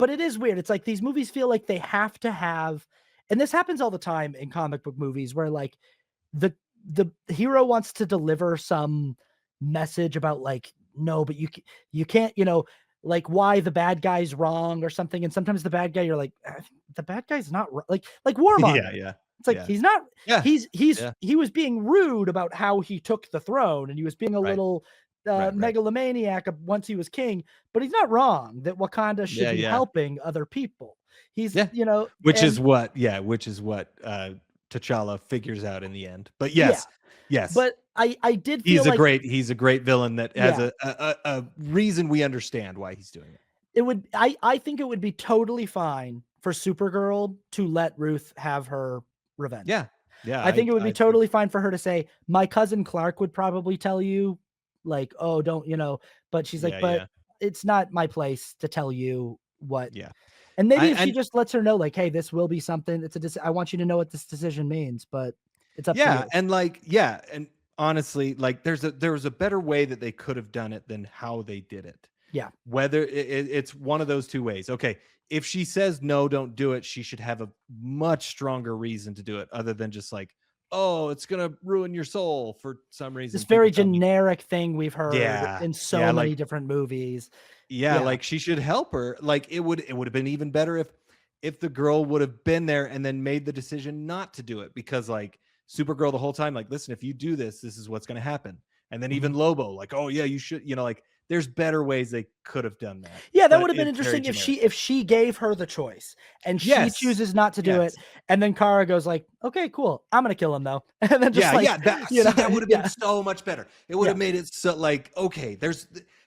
it is weird. It's like these movies feel like they have to have, and this happens all the time in comic book movies where like the the hero wants to deliver some message about like, no, but you can't, like why the bad guy's wrong or something. And sometimes the bad guy, you're like, the bad guy's not like Yeah, Warmonger. yeah. It's like Yeah. he's not. Yeah. He Yeah. was being rude about how he took the throne, and he was being a Right. little Right, right. megalomaniac once he was king. But he's not wrong that Wakanda should Yeah, be yeah. helping other people. He's, Yeah. Which is and what T'Challa figures out in the end. But yeah, yes, yes. but I did feel like, He's a great villain that has yeah, a reason we understand why he's doing it. I think it would be totally fine for Supergirl to let Ruth have her revenge. Yeah. Yeah, I think it would be I think totally fine for her to say, my cousin Clark would probably tell you, like, oh, don't, but she's like, yeah, but yeah. it's not my place to tell you what. Yeah. And maybe I if she and just lets her know, like, hey, this will be something, I want you to know what this decision means, but it's up to yeah, you. and like yeah, and honestly, like there was a better way that they could have done it than how they did it. Yeah. Whether it's one of those two ways. Okay, if she says no, don't do it, she should have a much stronger reason to do it other than just like, oh, it's gonna ruin your soul for some This reason. People very tell me, generic thing we've heard yeah, in yeah, so like many different movies. yeah, Yeah. like she should help her. Like it would have been even better if the girl would have been there and then made the decision not to do it because like Supergirl the whole time, like, listen, if you do this, this is what's going to happen. And then Mhm. even Lobo, like, oh yeah, you should, like, there's better ways they could have done that, Yeah, that would but have been it's very interesting if generic. she gave her the choice and she Yes, chooses not to do it, yes, and then Kara goes like, "Okay, cool. I'm gonna kill him though." And then just yeah, like, yeah. That see, that would have been yeah, so much better. It would yeah, have made it so like okay,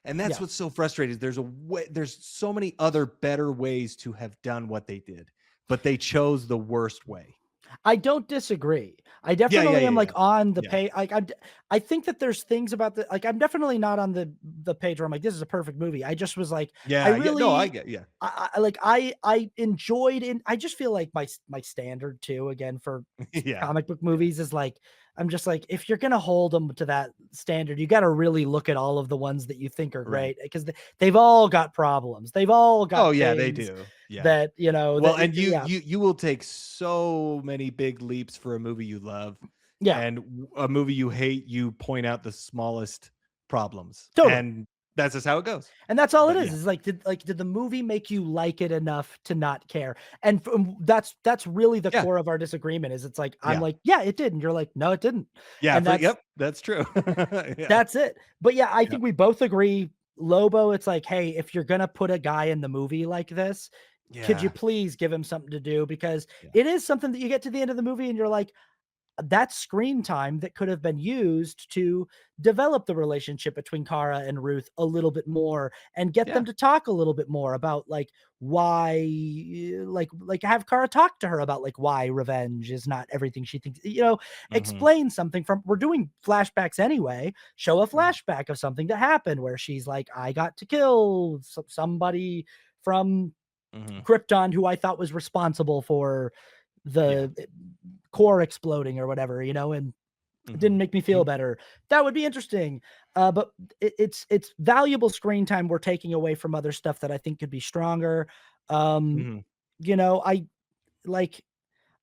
and that's yeah. what's so frustrating. There's so many other better ways to have done what they did, but they chose the worst way. I don't disagree. I Yeah, yeah, definitely yeah, am like yeah, on the yeah. pay. Like I think that there's things about the like I'm definitely not on the the page where I'm like, this is a perfect movie. I just was like, I Yeah, yeah, no, I really, get, yeah, I enjoyed it. I just feel like my standard too, again, for yeah, comic book yeah, movies is like, I'm just like, if you're gonna hold them to that standard, you got to really look at all of the ones that you think are right. great, because they've all got problems. They've all Oh, got yeah, they things do. Yeah. that, Well, that, and yeah, you will take so many big leaps for a movie you love, yeah, and a movie you hate, you point out the smallest problems, totally. and that's just how it goes. And that's all it But yeah, is like, did the movie make you like it enough to not care? And that's really the yeah, core of our disagreement. Is it's like, I'm yeah, like, yeah, it did, and you're like, no, it didn't. yeah. And For yep, that's true. Yeah, that's it. But yeah, I yep, think we both agree. Lobo, it's like, hey, if you're gonna put a guy in the movie like this, could you yeah, please give him something to do? Because yeah, it is something that you get to the end of the movie and you're like, that's screen time that could have been used to develop the relationship between Kara and Ruth a little bit more, and get yeah. them to talk a little bit more about like why, like have Kara talk to her about like why revenge is not everything she thinks, Hmm. explain something from, we're doing flashbacks anyway, show a Yeah. flashback of something that happened where she's like, I got to kill somebody from Hmm. Krypton who I thought was responsible for Yeah. the core exploding or whatever, and it Hmm. didn't make me feel better. That would be interesting. But it's valuable screen time we're taking away from other stuff that I think could be stronger. Um, Hmm. I like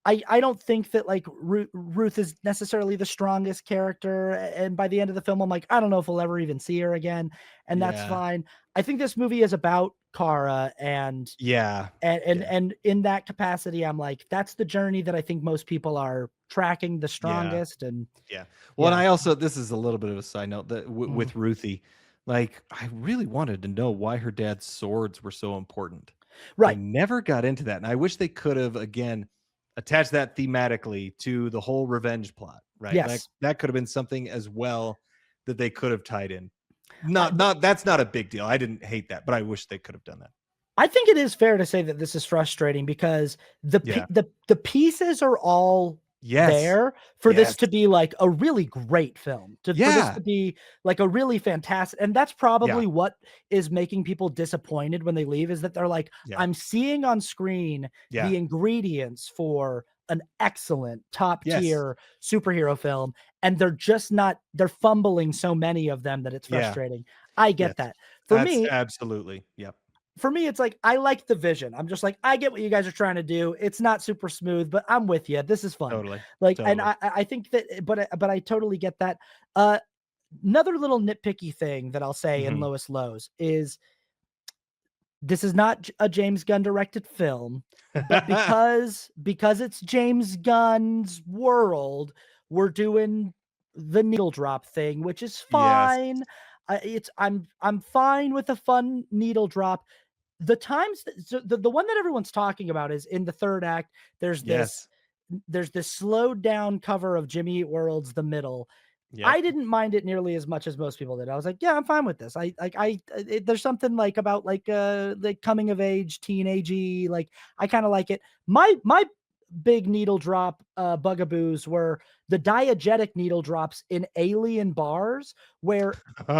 I don't think that like Ruth is necessarily the strongest character, and by the end of the film, I'm like, I don't know if we'll ever even see her again, and that's Yeah. fine. I think this movie is about Kara, Yeah. Yeah. and in that capacity, I'm like, that's the journey that I think most people are tracking the Yeah. strongest, and Yeah. Well, and yeah, I also, this is a little bit of a side note that mhm, with Ruthie, like I really wanted to know why her dad's swords were so important. They right, never got into that, and I wish they could have again attached that thematically to the whole revenge plot, right? Like yes. that could have been something as well that they could have tied in. I, Not that's not a big deal. I didn't hate that, but I wish they could have done that. I think it is fair to say that this is frustrating because Yeah. the pieces are all Yes. there for this Yes. to be like a really great film, for this Yeah. to be like a really fantastic, and that's Yeah. probably what is making people disappointed when they leave, is that they're like, Yeah. I'm seeing on screen Yeah. the ingredients for an excellent top Yes. tier superhero film, and they're fumbling so many of them that it's Yeah. frustrating. I Yes. get that. For That's me, absolutely. Yep. it's like, I like the vision. I'm just like, I get what you guys are trying to do. It's not super smooth, but I'm with you. This is fun. Totally. Like, and Totally. I think that, but I totally get that. Uh, Another little nitpicky thing that I'll say in Mhm. Lowest Lows is, this is not a James Gunn directed film, but because it's James Gunn's world, we're doing the needle drop thing, which is Yes. fine. I'm fine with a fun needle drop. The times so the one that everyone's talking about is in the third act. There's this Yes. there's this slowed down cover of Jimmy Eat World's The Middle. Yep. I didn't mind it nearly as much as most people did. I was like, yeah, I'm fine with this. There's something like about like coming of age, teenagey, like I kind of like it. My big needle drop bugaboos were the diegetic needle drops in alien bars, Oh, where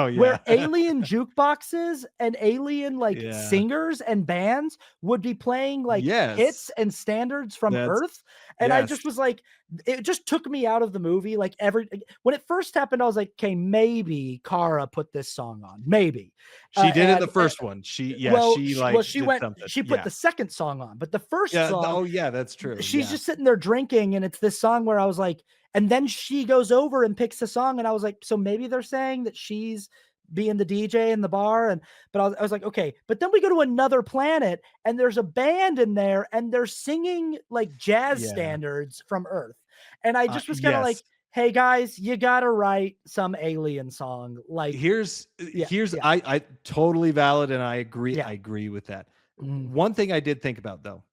yeah. alien jukeboxes and alien like Yeah. singers and bands would be playing like hits Yes. and standards from That's Earth. And I yes. just was like, it just took me out of the movie. Like when it first happened, I was like, okay, maybe Kara put this song on, maybe. She did in the And first one. She yeah, she, like, did something. she put Yeah. the second song on, but the first Yeah, song, oh, yeah, that's true. she's Yeah. just sitting there drinking, and it's this song where I was like, and then she goes over and picks a song, and I was like, so maybe they're saying that she's being the DJ in the bar, and but I was like, okay, but then we go to another planet, and there's a band in there, and they're singing like jazz Yeah. standards from Earth, and I just was kind of Yes. like, hey guys, you gotta write some alien song, like yeah, Here's yeah, I totally valid, and yeah, I agree with that. mm, One thing I did think about, though,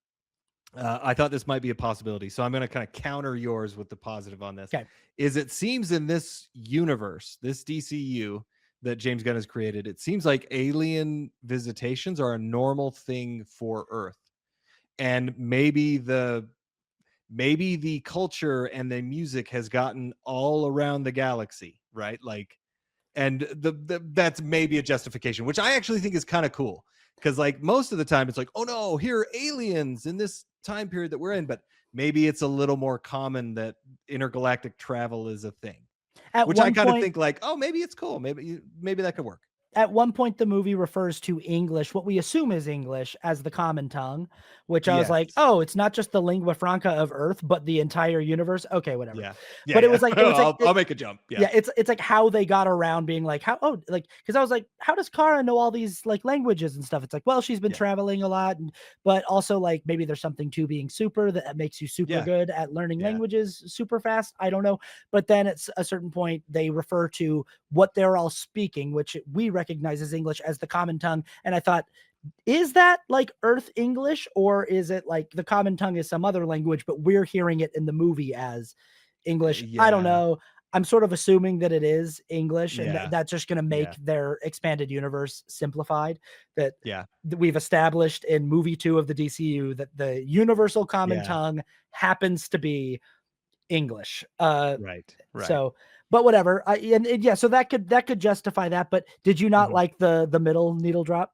I thought this might be a possibility, so I'm gonna kinda counter yours with the positive on this, okay, is it seems in this universe, this DCU that James Gunn has created, it seems like alien visitations are a normal thing for Earth, and maybe the culture and the music has gotten all around the galaxy, right? Like, and that's maybe a justification, which I actually think is kind of cool, because like most of the time it's like, oh no, here are aliens in this time period that we're in, but maybe it's a little more common that intergalactic travel is a thing, At which I one kind of point, think like, oh, maybe it's cool, maybe that could work. at one point the movie refers to English, what we assume is English, as the common tongue, which I was Yes. like, oh, it's not just the lingua franca of Earth, but the entire universe. Okay, whatever. Yeah. But Yeah. it was like I'll make a jump. Yeah. yeah, it's like how they got around being like, how, oh, like, because I was like, how does Kara know all these like languages and stuff? It's like, well, she's been Yeah. traveling a lot, but also like maybe there's something to being super that makes you super Yeah. good at learning Yeah. languages super fast. I don't know. But then at a certain point, they refer to what they're all speaking, which we recognize as English, as the common tongue. And I thought, is that like Earth English, or is it like the common tongue is some other language, but we're hearing it in the movie as English? I don't Yeah. know. I'm sort of assuming that it is English, and Yeah. that's just going to make Yeah. their expanded universe simplified. That Yeah. we've established in movie 2 of the DCU that the universal common Yeah. tongue happens to be English. Right. Right. So, but whatever. And yeah, so that could justify that. But did you not Mhm. like the middle needle drop?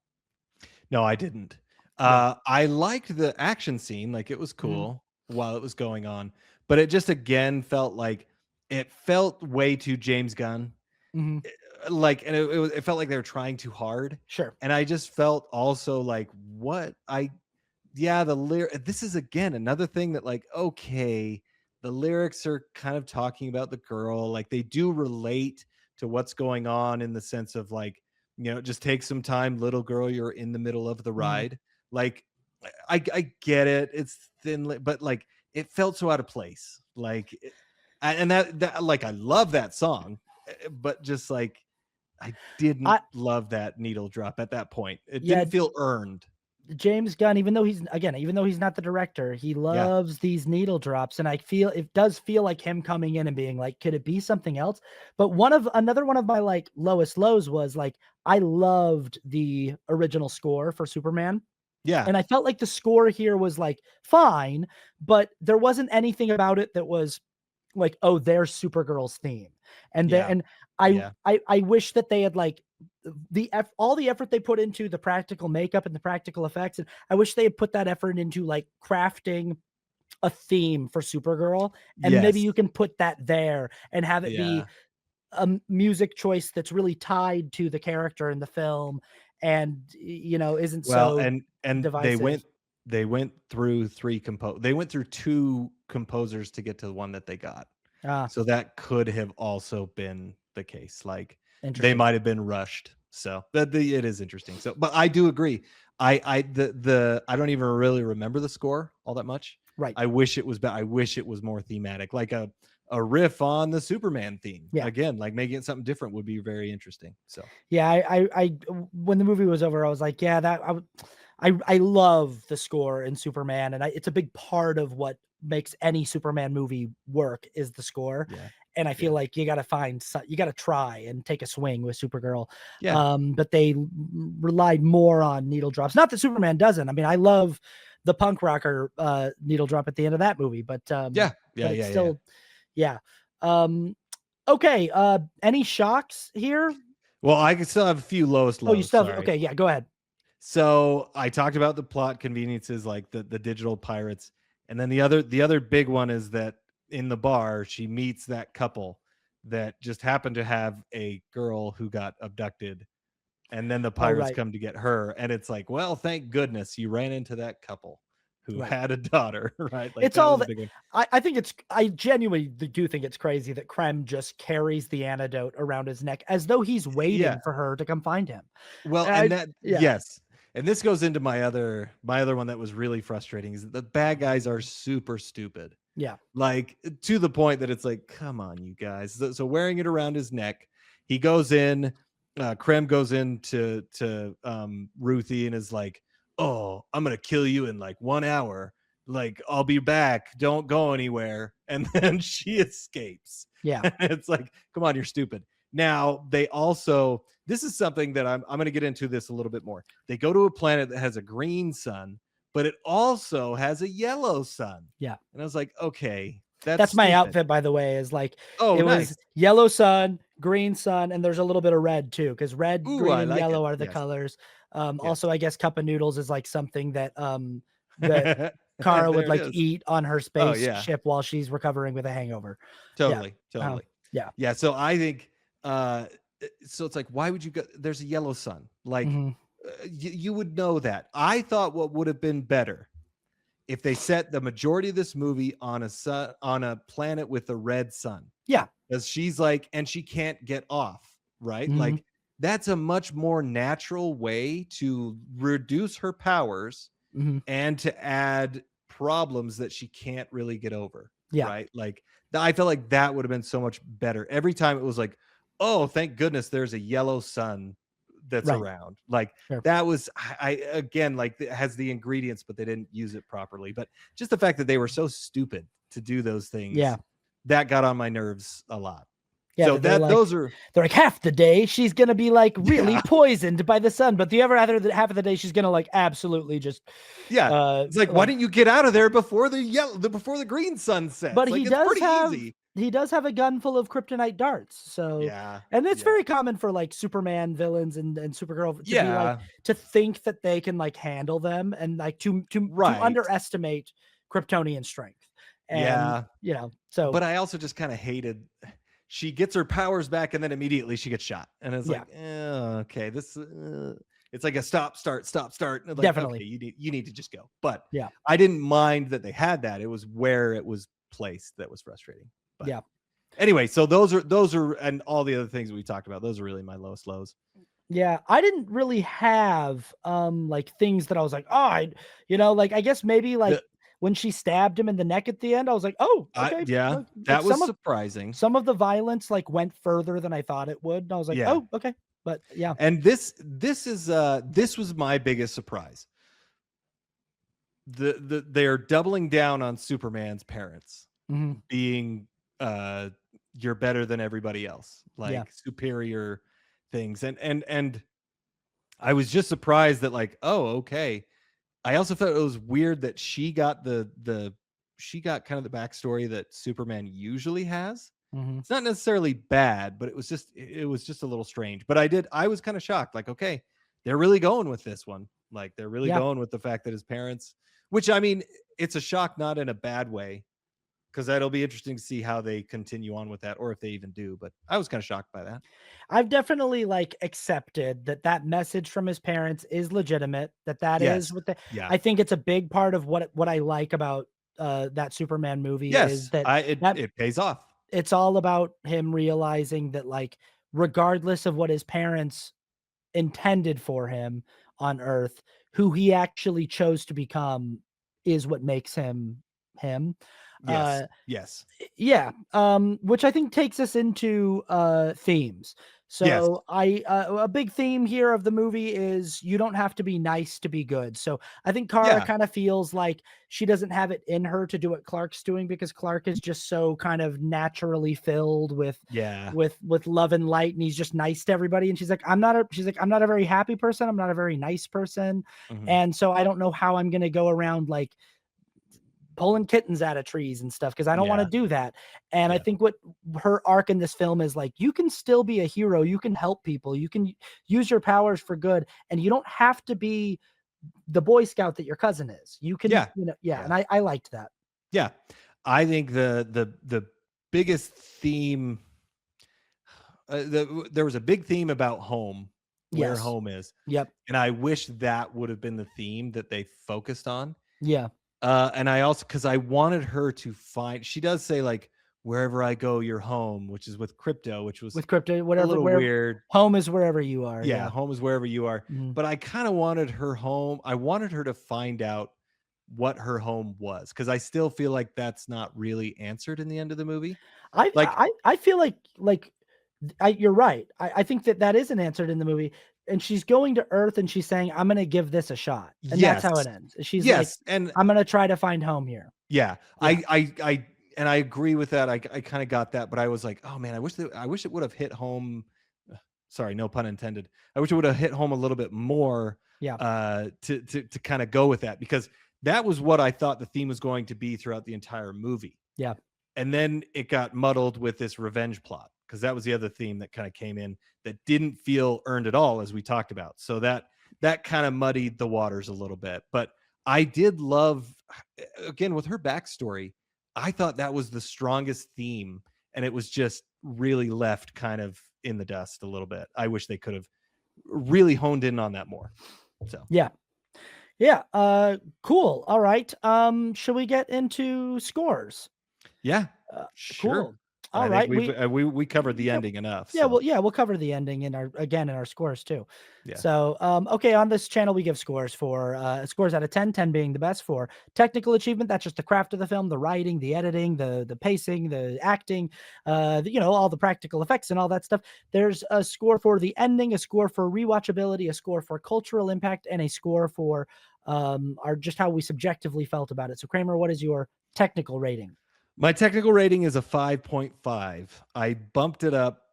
No, I didn't. Yeah. I liked the action scene, like it was Mhm. cool while it was going on, but it just again felt like it felt way too James Gunn. Mhm. Like, and it felt like they were trying too hard. Sure. And I just felt also like, what I yeah, the lyric, this is again another thing that like, okay, the lyrics are kind of talking about the girl, like they do relate to what's going on in the sense of like, just take some time, little girl, you're in the middle of the Mhm. ride. Like I get it, it's thin, but like it felt so out of place. Like and that like I love that song, but just like I didn't I love that needle drop at that point. It Yeah, didn't feel earned. James Gunn, even though he's not the director, he Yeah. loves these needle drops, and I feel it does feel like him coming in and being like, could it be something else? But another one of my like lowest lows was like, I loved the original score for Superman. Yeah. And I felt like the score here was like fine, but there wasn't anything about it that was like, oh, there's Supergirl's theme. And there, Yeah. and Yeah. I wish that they had like all the effort they put into the practical makeup and the practical effects. And I wish they had put that effort into like crafting a theme for Supergirl. And maybe Yes. you can put that there and have it be Yeah. a music choice that's really tied to the character in the film, and isn't Well, so and divisive. they went through they went through two composers to get to the one that they got. Ah, So that could have also been the case. Like they interesting. might have been rushed. So it is interesting. So, but I do agree. I don't even really remember the score all that much. Right. I wish it was I wish it was more thematic, like a riff on the Superman theme. Yeah. Again, like making it something different would be very interesting. So Yeah. When the movie was over, I was like, yeah, I love the score in Superman, and it's a big part of what makes any Superman movie work is the score. yeah, And I feel yeah, like you got to try and take a swing with Supergirl. yeah, But they relied more on needle drops. Not that Superman doesn't. I mean, I love the punk rocker needle drop at the end of that movie, but yeah, yeah, it's yeah, yeah. still, yeah. Okay. Any shocks here? Well, I can still have a few lowest Oh, you lows. still have, Sorry. okay. Yeah, go ahead. So I talked about the plot conveniences, like the digital pirates, and then the other big one is that in the bar she meets that couple that just happened to have a girl who got abducted, and then the Oh, pirates right. come to get her, and it's like, well, thank goodness you ran into that couple who Right. had a daughter, right? Like It's that all was a that big one. I genuinely do think it's crazy that Krem just carries the antidote around his neck as though he's Yeah. waiting for her to come find him. Well, and I that Yeah. yes. And this goes into my other one that was really frustrating is that the bad guys are super stupid. Yeah. Like to the point that it's like, come on, you guys. So wearing it around his neck, he goes in, Krem goes in to Ruthie and is like, oh, I'm gonna kill you in like 1 hour. Like, I'll be back. Don't go anywhere. And then she escapes. Yeah. It's like, come on, you're stupid. Now, they also, this is something that I'm going to get into this a little bit more. They go to a planet that has a green sun, but it also has a yellow sun. Yeah. And I was like, okay, that's That's my stupid. outfit, by the way, is like Oh, it was nice. yellow sun, green sun, and there's a little bit of red too, because red, Ooh, green, I and like it. yellow are the Yes. colors. Yes. Also, I guess cup of noodles is like something that that Kara would There it like is. eat on her Oh yeah. spaceship while she's recovering with a hangover. Yeah. Totally. Uh, Totally. yeah. Yeah. So I think, so it's like, why would you go? There's a yellow sun. Like, Mhm. you would know that. I thought what would have been better if they set the majority of this movie on a planet with a red sun. Yeah. Because she's like, and she can't get off, right? Mhm. Like, that's a much more natural way to reduce her powers Mhm. and to add problems that she can't really get over, Yeah. right? Like, I feel like that would have been so much better. Every time it was like, oh, thank goodness there's a yellow sun that's Right. around. Like, Sure. that was, I again, like, it has the ingredients, but they didn't use it properly. But just the fact that they were so stupid to do those things, Yeah. that got on my nerves a lot. Yeah, So that they're like half the day she's gonna be like really poisoned by the sun, but the other half of the day she's gonna like absolutely just it's like, why didn't you get out of there before the green sun sets? But Like, he it's does pretty have easy. he does have a gun full of kryptonite darts. So Yeah. and it's Yeah. very common for like Superman villains and Supergirl to be like Yeah. to think that they can like handle them and like to Right. underestimate Kryptonian strength. And Yeah. so But I also just kind of hated, she gets her powers back and then immediately she gets shot. And it's like, okay, this it's like a stop, start, stop, start. And like, definitely. okay, you need to just go. But Yeah. I didn't mind that they had that. It was where it was placed that was frustrating. But yeah. Anyway, so those are, and all the other things we talked about, those are really my lowest lows. Yeah, I didn't really have like things that I was like, oh, like I guess maybe like when she stabbed him in the neck at the end, I was like, oh, okay. Yeah, Like that was surprising. Some of the violence like went further than I thought it would. And I was like, oh, okay. But yeah. And this was my biggest surprise. They're doubling down on Superman's parents being you're better than everybody else, like superior things. And I was just surprised that, like, oh, okay. I also thought it was weird that she got she got kind of the backstory that Superman usually has. It's not necessarily bad, but it was just a little strange. But I was kind of shocked, like, okay, they're really going with this one. Like, they're really going with the fact that his parents, which, I mean, it's a shock, not in a bad way, because that'll be interesting to see how they continue on with that, or if they even do. But I was kind of shocked by that. I've definitely like accepted that message from his parents is legitimate, that is what I think it's a big part of what I like about that Superman movie is that it pays off. It's all about him realizing that, like, regardless of what his parents intended for him on Earth, who he actually chose to become is what makes him him. Yes. Yeah. Which I think takes us into themes. So a big theme here of the movie is you don't have to be nice to be good. So I think Kara kind of feels like she doesn't have it in her to do what Clark's doing, because Clark is just so kind of naturally filled with love and light, and he's just nice to everybody. And she's like, I'm not a very happy person. I'm not a very nice person. And so I don't know how I'm going to go around like pulling kittens out of trees and stuff, because I don't want to do that. And I think what her arc in this film is like, you can still be a hero, you can help people, you can use your powers for good, and you don't have to be the Boy Scout that your cousin is. You can, and I liked that. Yeah. I think the biggest theme, there was a big theme about home, where home is. And I wish that would have been the theme that they focused on. And I also, because I wanted her to find, she does say, like, wherever I go, you're home, which is with Crypto, which was whatever, a little weird. Home is wherever you are. Yeah, home is wherever you are. But I kind of wanted her home. I wanted her to find out what her home was, because I still feel like that's not really answered in the end of the movie. I feel like you're right. I think that isn't answered in the movie. And she's going to Earth and she's saying, I'm going to give this a shot. And that's how it ends. She's like, and I'm going to try to find home here. I agree with that. I kind of got that, but I was like, oh man, I wish it would have hit home. Sorry, no pun intended. I wish it would have hit home a little bit more. To kind of go with that, because that was what I thought the theme was going to be throughout the entire movie. And then it got muddled with this revenge plot, because that was the other theme that kind of came in that didn't feel earned at all, as we talked about. So that kind of muddied the waters a little bit. But I did love, again, with her backstory, I thought that was the strongest theme, and it was just really left kind of in the dust a little bit. I wish they could have really honed in on that more. So yeah. Cool. All right. Should we get into scores? yeah, Cool. sure. All I think right. we covered the ending enough. Yeah, So we'll cover the ending in our scores too. yeah. So, okay, on this channel we give scores for scores out of 10, 10 being the best. For technical achievement, that's just the craft of the film, the writing, the editing, the pacing, the acting, all the practical effects and all that stuff. There's a score for the ending, a score for rewatchability, a score for cultural impact, and a score for just how we subjectively felt about it. So, Kramer, what is your technical rating? My technical rating is a 5.5. I bumped it up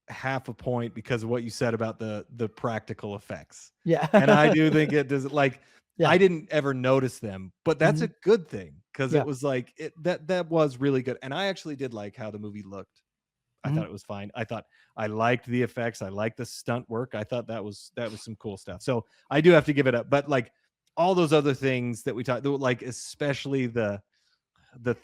half a point because of what you said about the practical effects. Yeah. And I do think it does, like, Yeah. I didn't ever notice them, but that's a good thing, because Yeah. it was like that was really good. And I actually did like how the movie looked. I thought it was fine. I liked the effects. I liked the stunt work. I thought that was some cool stuff. So I do have to give it up. But like all those other things that we talked, like especially the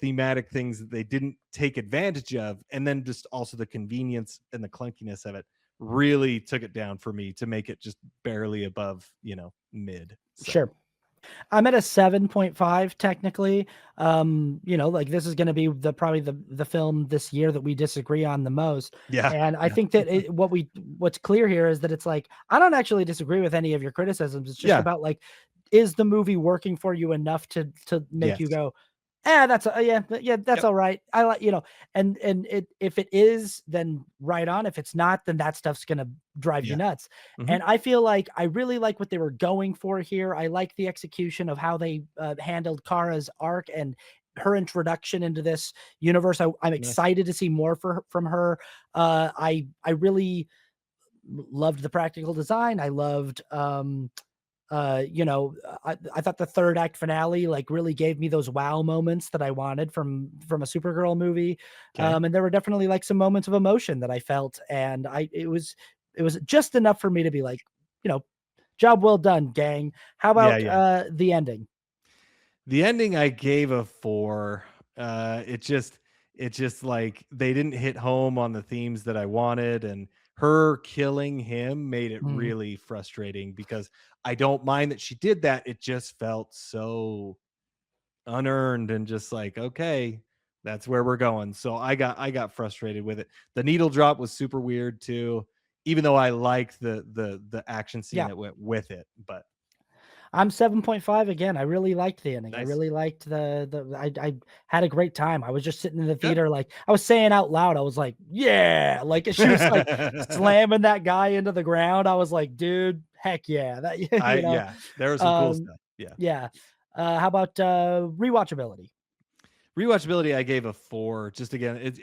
thematic things that they didn't take advantage of, and then just also the convenience and the clunkiness of it, really took it down for me to make it just barely above, mid. So. Sure. I'm at a 7.5 technically. Like this is going to be probably the film this year that we disagree on the most. Yeah. And I think that what's clear here is that it's like, I don't actually disagree with any of your criticisms. It's just about like, is the movie working for you enough to make you go, that's that's all right. I like, and if it is, then right on. If it's not, then that stuff's gonna drive you nuts. And I feel like I really like what they were going for here. I like the execution of how they handled Kara's arc and her introduction into this universe. I'm excited to see more from her. I really loved the practical design. I loved I thought the third act finale like really gave me those wow moments that I wanted from a Supergirl movie. And there were definitely like some moments of emotion that I felt, and it was just enough for me to be like, job well done, gang. How about the ending? The ending I gave a 4. It just like they didn't hit home on the themes that I wanted, and her killing him made it really frustrating, because I don't mind that she did that. It just felt so unearned and just like, okay, that's where we're going. So I got frustrated with it. The needle drop was super weird too, even though I liked the action scene that went with it. But I'm 7.5 again. I really liked the ending. nice. I really liked I had a great time. I was just sitting in the theater, like I was saying out loud, I was like, yeah, like she was like slamming that guy into the ground. I was like, dude, heck yeah. That yeah, there was some cool stuff. Yeah. How about rewatchability? Rewatchability, I gave a 4. Just again,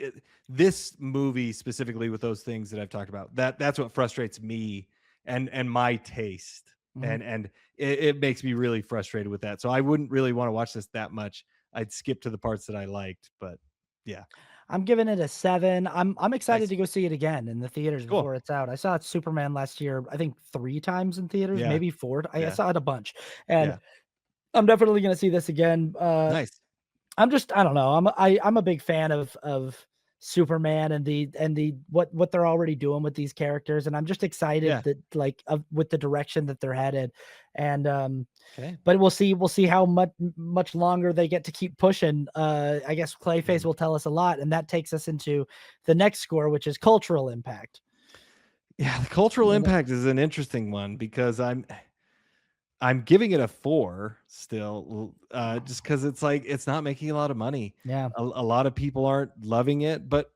this movie specifically, with those things that I've talked about, that's what frustrates me and my taste. And it makes me really frustrated with that. So I wouldn't really want to watch this that much. I'd skip to the parts that I liked, but yeah. I'm giving it a 7. I'm excited to go see it again in the theaters before it's out. I saw it Superman last year, I think 3 times in theaters, maybe 4. I saw it a bunch. And I'm definitely going to see this again. Nice. I don't know. I'm a big fan of Superman and what they're already doing with these characters, and I'm just excited that like with the direction that they're headed. And but we'll see how much longer they get to keep pushing. I guess Clayface will tell us a lot, and that takes us into the next score, which is cultural impact. Yeah, the cultural impact is an interesting one, because I'm giving it a 4 still, just because it's like it's not making a lot of money. Yeah, a lot of people aren't loving it, but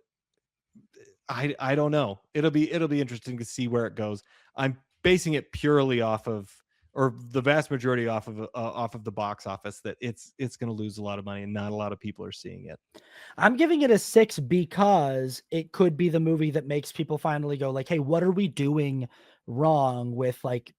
I don't know. It'll be interesting to see where it goes. I'm basing it purely off of, or the vast majority off of the box office, that it's going to lose a lot of money and not a lot of people are seeing it. I'm giving it a 6 because it could be the movie that makes people finally go like, hey, what are we doing wrong with like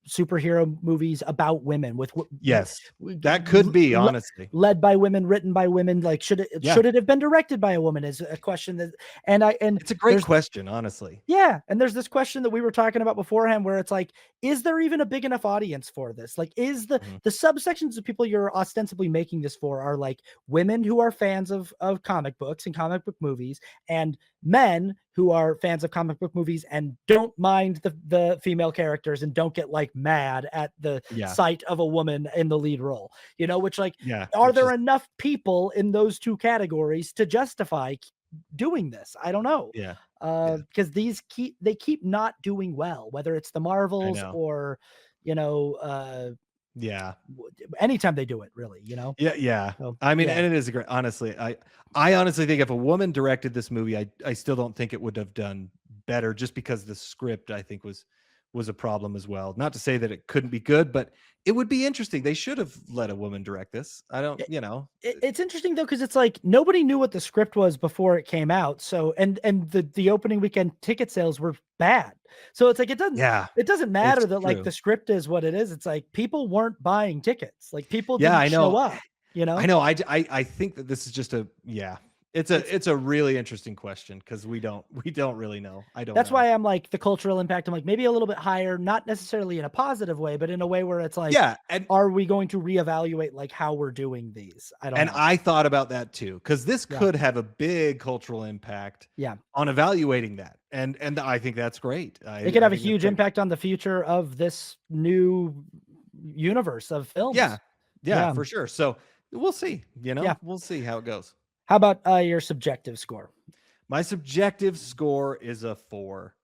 superhero movies about women with Yes, that could be, honestly. led by women, written by women. Like, should it have been directed by a woman is a question that, and it's a great question, honestly. yeah, and there's this question that we were talking about beforehand where it's like, is there even a big enough audience for this? Like, is the subsections of people you're ostensibly making this for are like women who are fans of comic books and comic book movies, and men who are fans of comic book movies and don't mind the female characters and don't get like mad at the sight of a woman in the lead role, you know, which like, are there enough people in those two categories to justify doing this? I don't know. Because they keep not doing well, whether it's the Marvels or, you know, anytime they do it, really, you know. So, I mean, and it is a great, honestly, I honestly think if a woman directed this movie, I still don't think it would have done better, just because the script, I think, was a problem as well. Not to say that it couldn't be good, but it would be interesting. They should have let a woman direct this. I don't, you know. It's interesting though, because it's like nobody knew what the script was before it came out. So and the opening weekend ticket sales were bad. So it's like it doesn't matter that like the script is what it is. It's like people weren't buying tickets. Like people didn't show up. You know. I know. I think that this is just it's a really interesting question, because we don't really know. That's why I'm like, the cultural impact, I'm like, maybe a little bit higher, not necessarily in a positive way, but in a way where it's like, and are we going to reevaluate like how we're doing these? I don't know. I thought about that too, because this could have a big cultural impact on evaluating that. And I think that's great. It could have a huge impact on the future of this new universe of films. Yeah, for sure. So we'll see, you know, we'll see how it goes. How about your subjective score? My subjective score is a 4.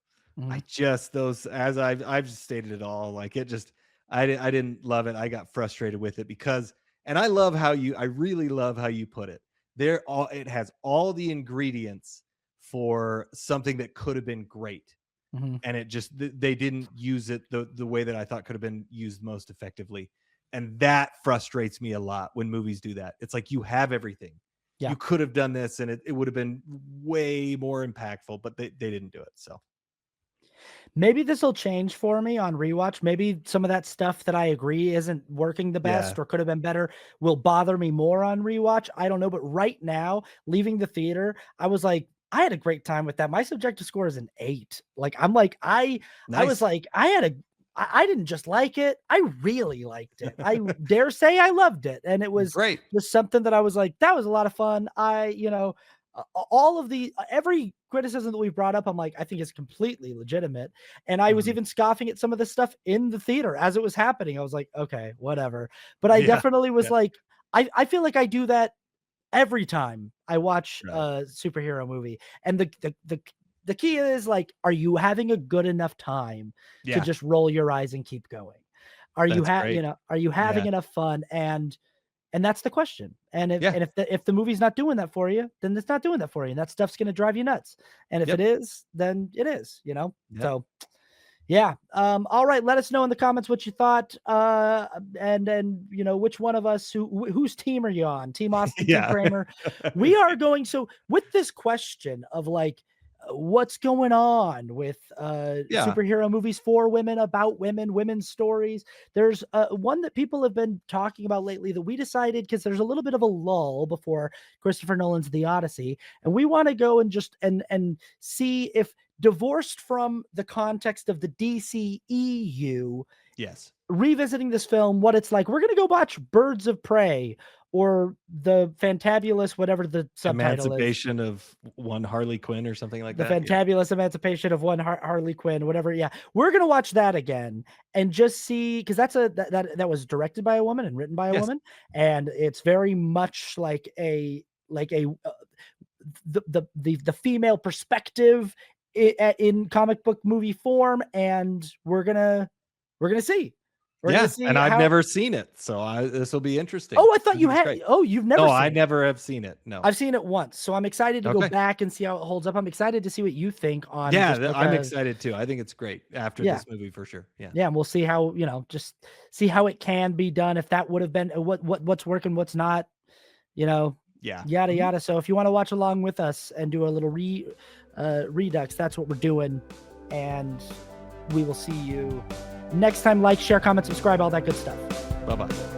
I just, as I've stated it all, like it just, I didn't love it. I got frustrated with it because, and I really love how you put it. It has all the ingredients for something that could have been great. And it just, they didn't use it the way that I thought could have been used most effectively. And that frustrates me a lot when movies do that. It's like, you have everything. You could have done this and it would have been way more impactful, but they didn't do it. So maybe this will change for me on rewatch. Maybe some of that stuff that I agree isn't working the best or could have been better will bother me more on rewatch. I don't know. But right now, leaving the theater, I was like, I had a great time with that. My subjective score is an 8. Like, I'm like, I was like, I didn't just like it. I really liked it. I dare say I loved it. And it was great. Just something that I was like, that was a lot of fun. All of every criticism that we brought up, I'm like, I think is completely legitimate. And I was even scoffing at some of the stuff in the theater as it was happening. I was like, okay, whatever. But I definitely was like, I feel like I do that every time I watch a superhero movie. And the key is like, are you having a good enough time to just roll your eyes and keep going? Are you having enough fun? And that's the question. And if the movie's not doing that for you, then it's not doing that for you. And that stuff's going to drive you nuts. And if it is, then it is, you know? So yeah. All right. Let us know in the comments what you thought. And then, you know, which one of us, whose team are you on? Team Austin, Team Kramer. We are going. So with this question of like, what's going on with superhero movies for women, about women, women's stories, there's one that people have been talking about lately that we decided, because there's a little bit of a lull before Christopher Nolan's The Odyssey, and we want to go and just and see if, divorced from the context of the DCEU, revisiting this film, what it's like. We're going to go watch Birds of Prey, or the Fantabulous, whatever the subtitle Emancipation of one Harley Quinn or something like that. The Fantabulous Emancipation of one Harley Quinn, whatever. Yeah. We're going to watch that again and just see, because that was directed by a woman and written by a woman. And it's very much like the female perspective in comic book movie form. And we're going to see. And I've never seen it, so this will be interesting. Oh, I thought you had. Oh, you've never. No, I never have seen it. No, I've seen it once, so I'm excited to go back and see how it holds up. I'm excited to see what you think on. I'm excited too. I think it's great after this movie for sure. Yeah, and we'll see how, just see how it can be done. If that would have been what's working, what's not, yada yada. So if you want to watch along with us and do a little redux, that's what we're doing, and we will see you Next time, like, share, comment, subscribe, all that good stuff. Bye-bye.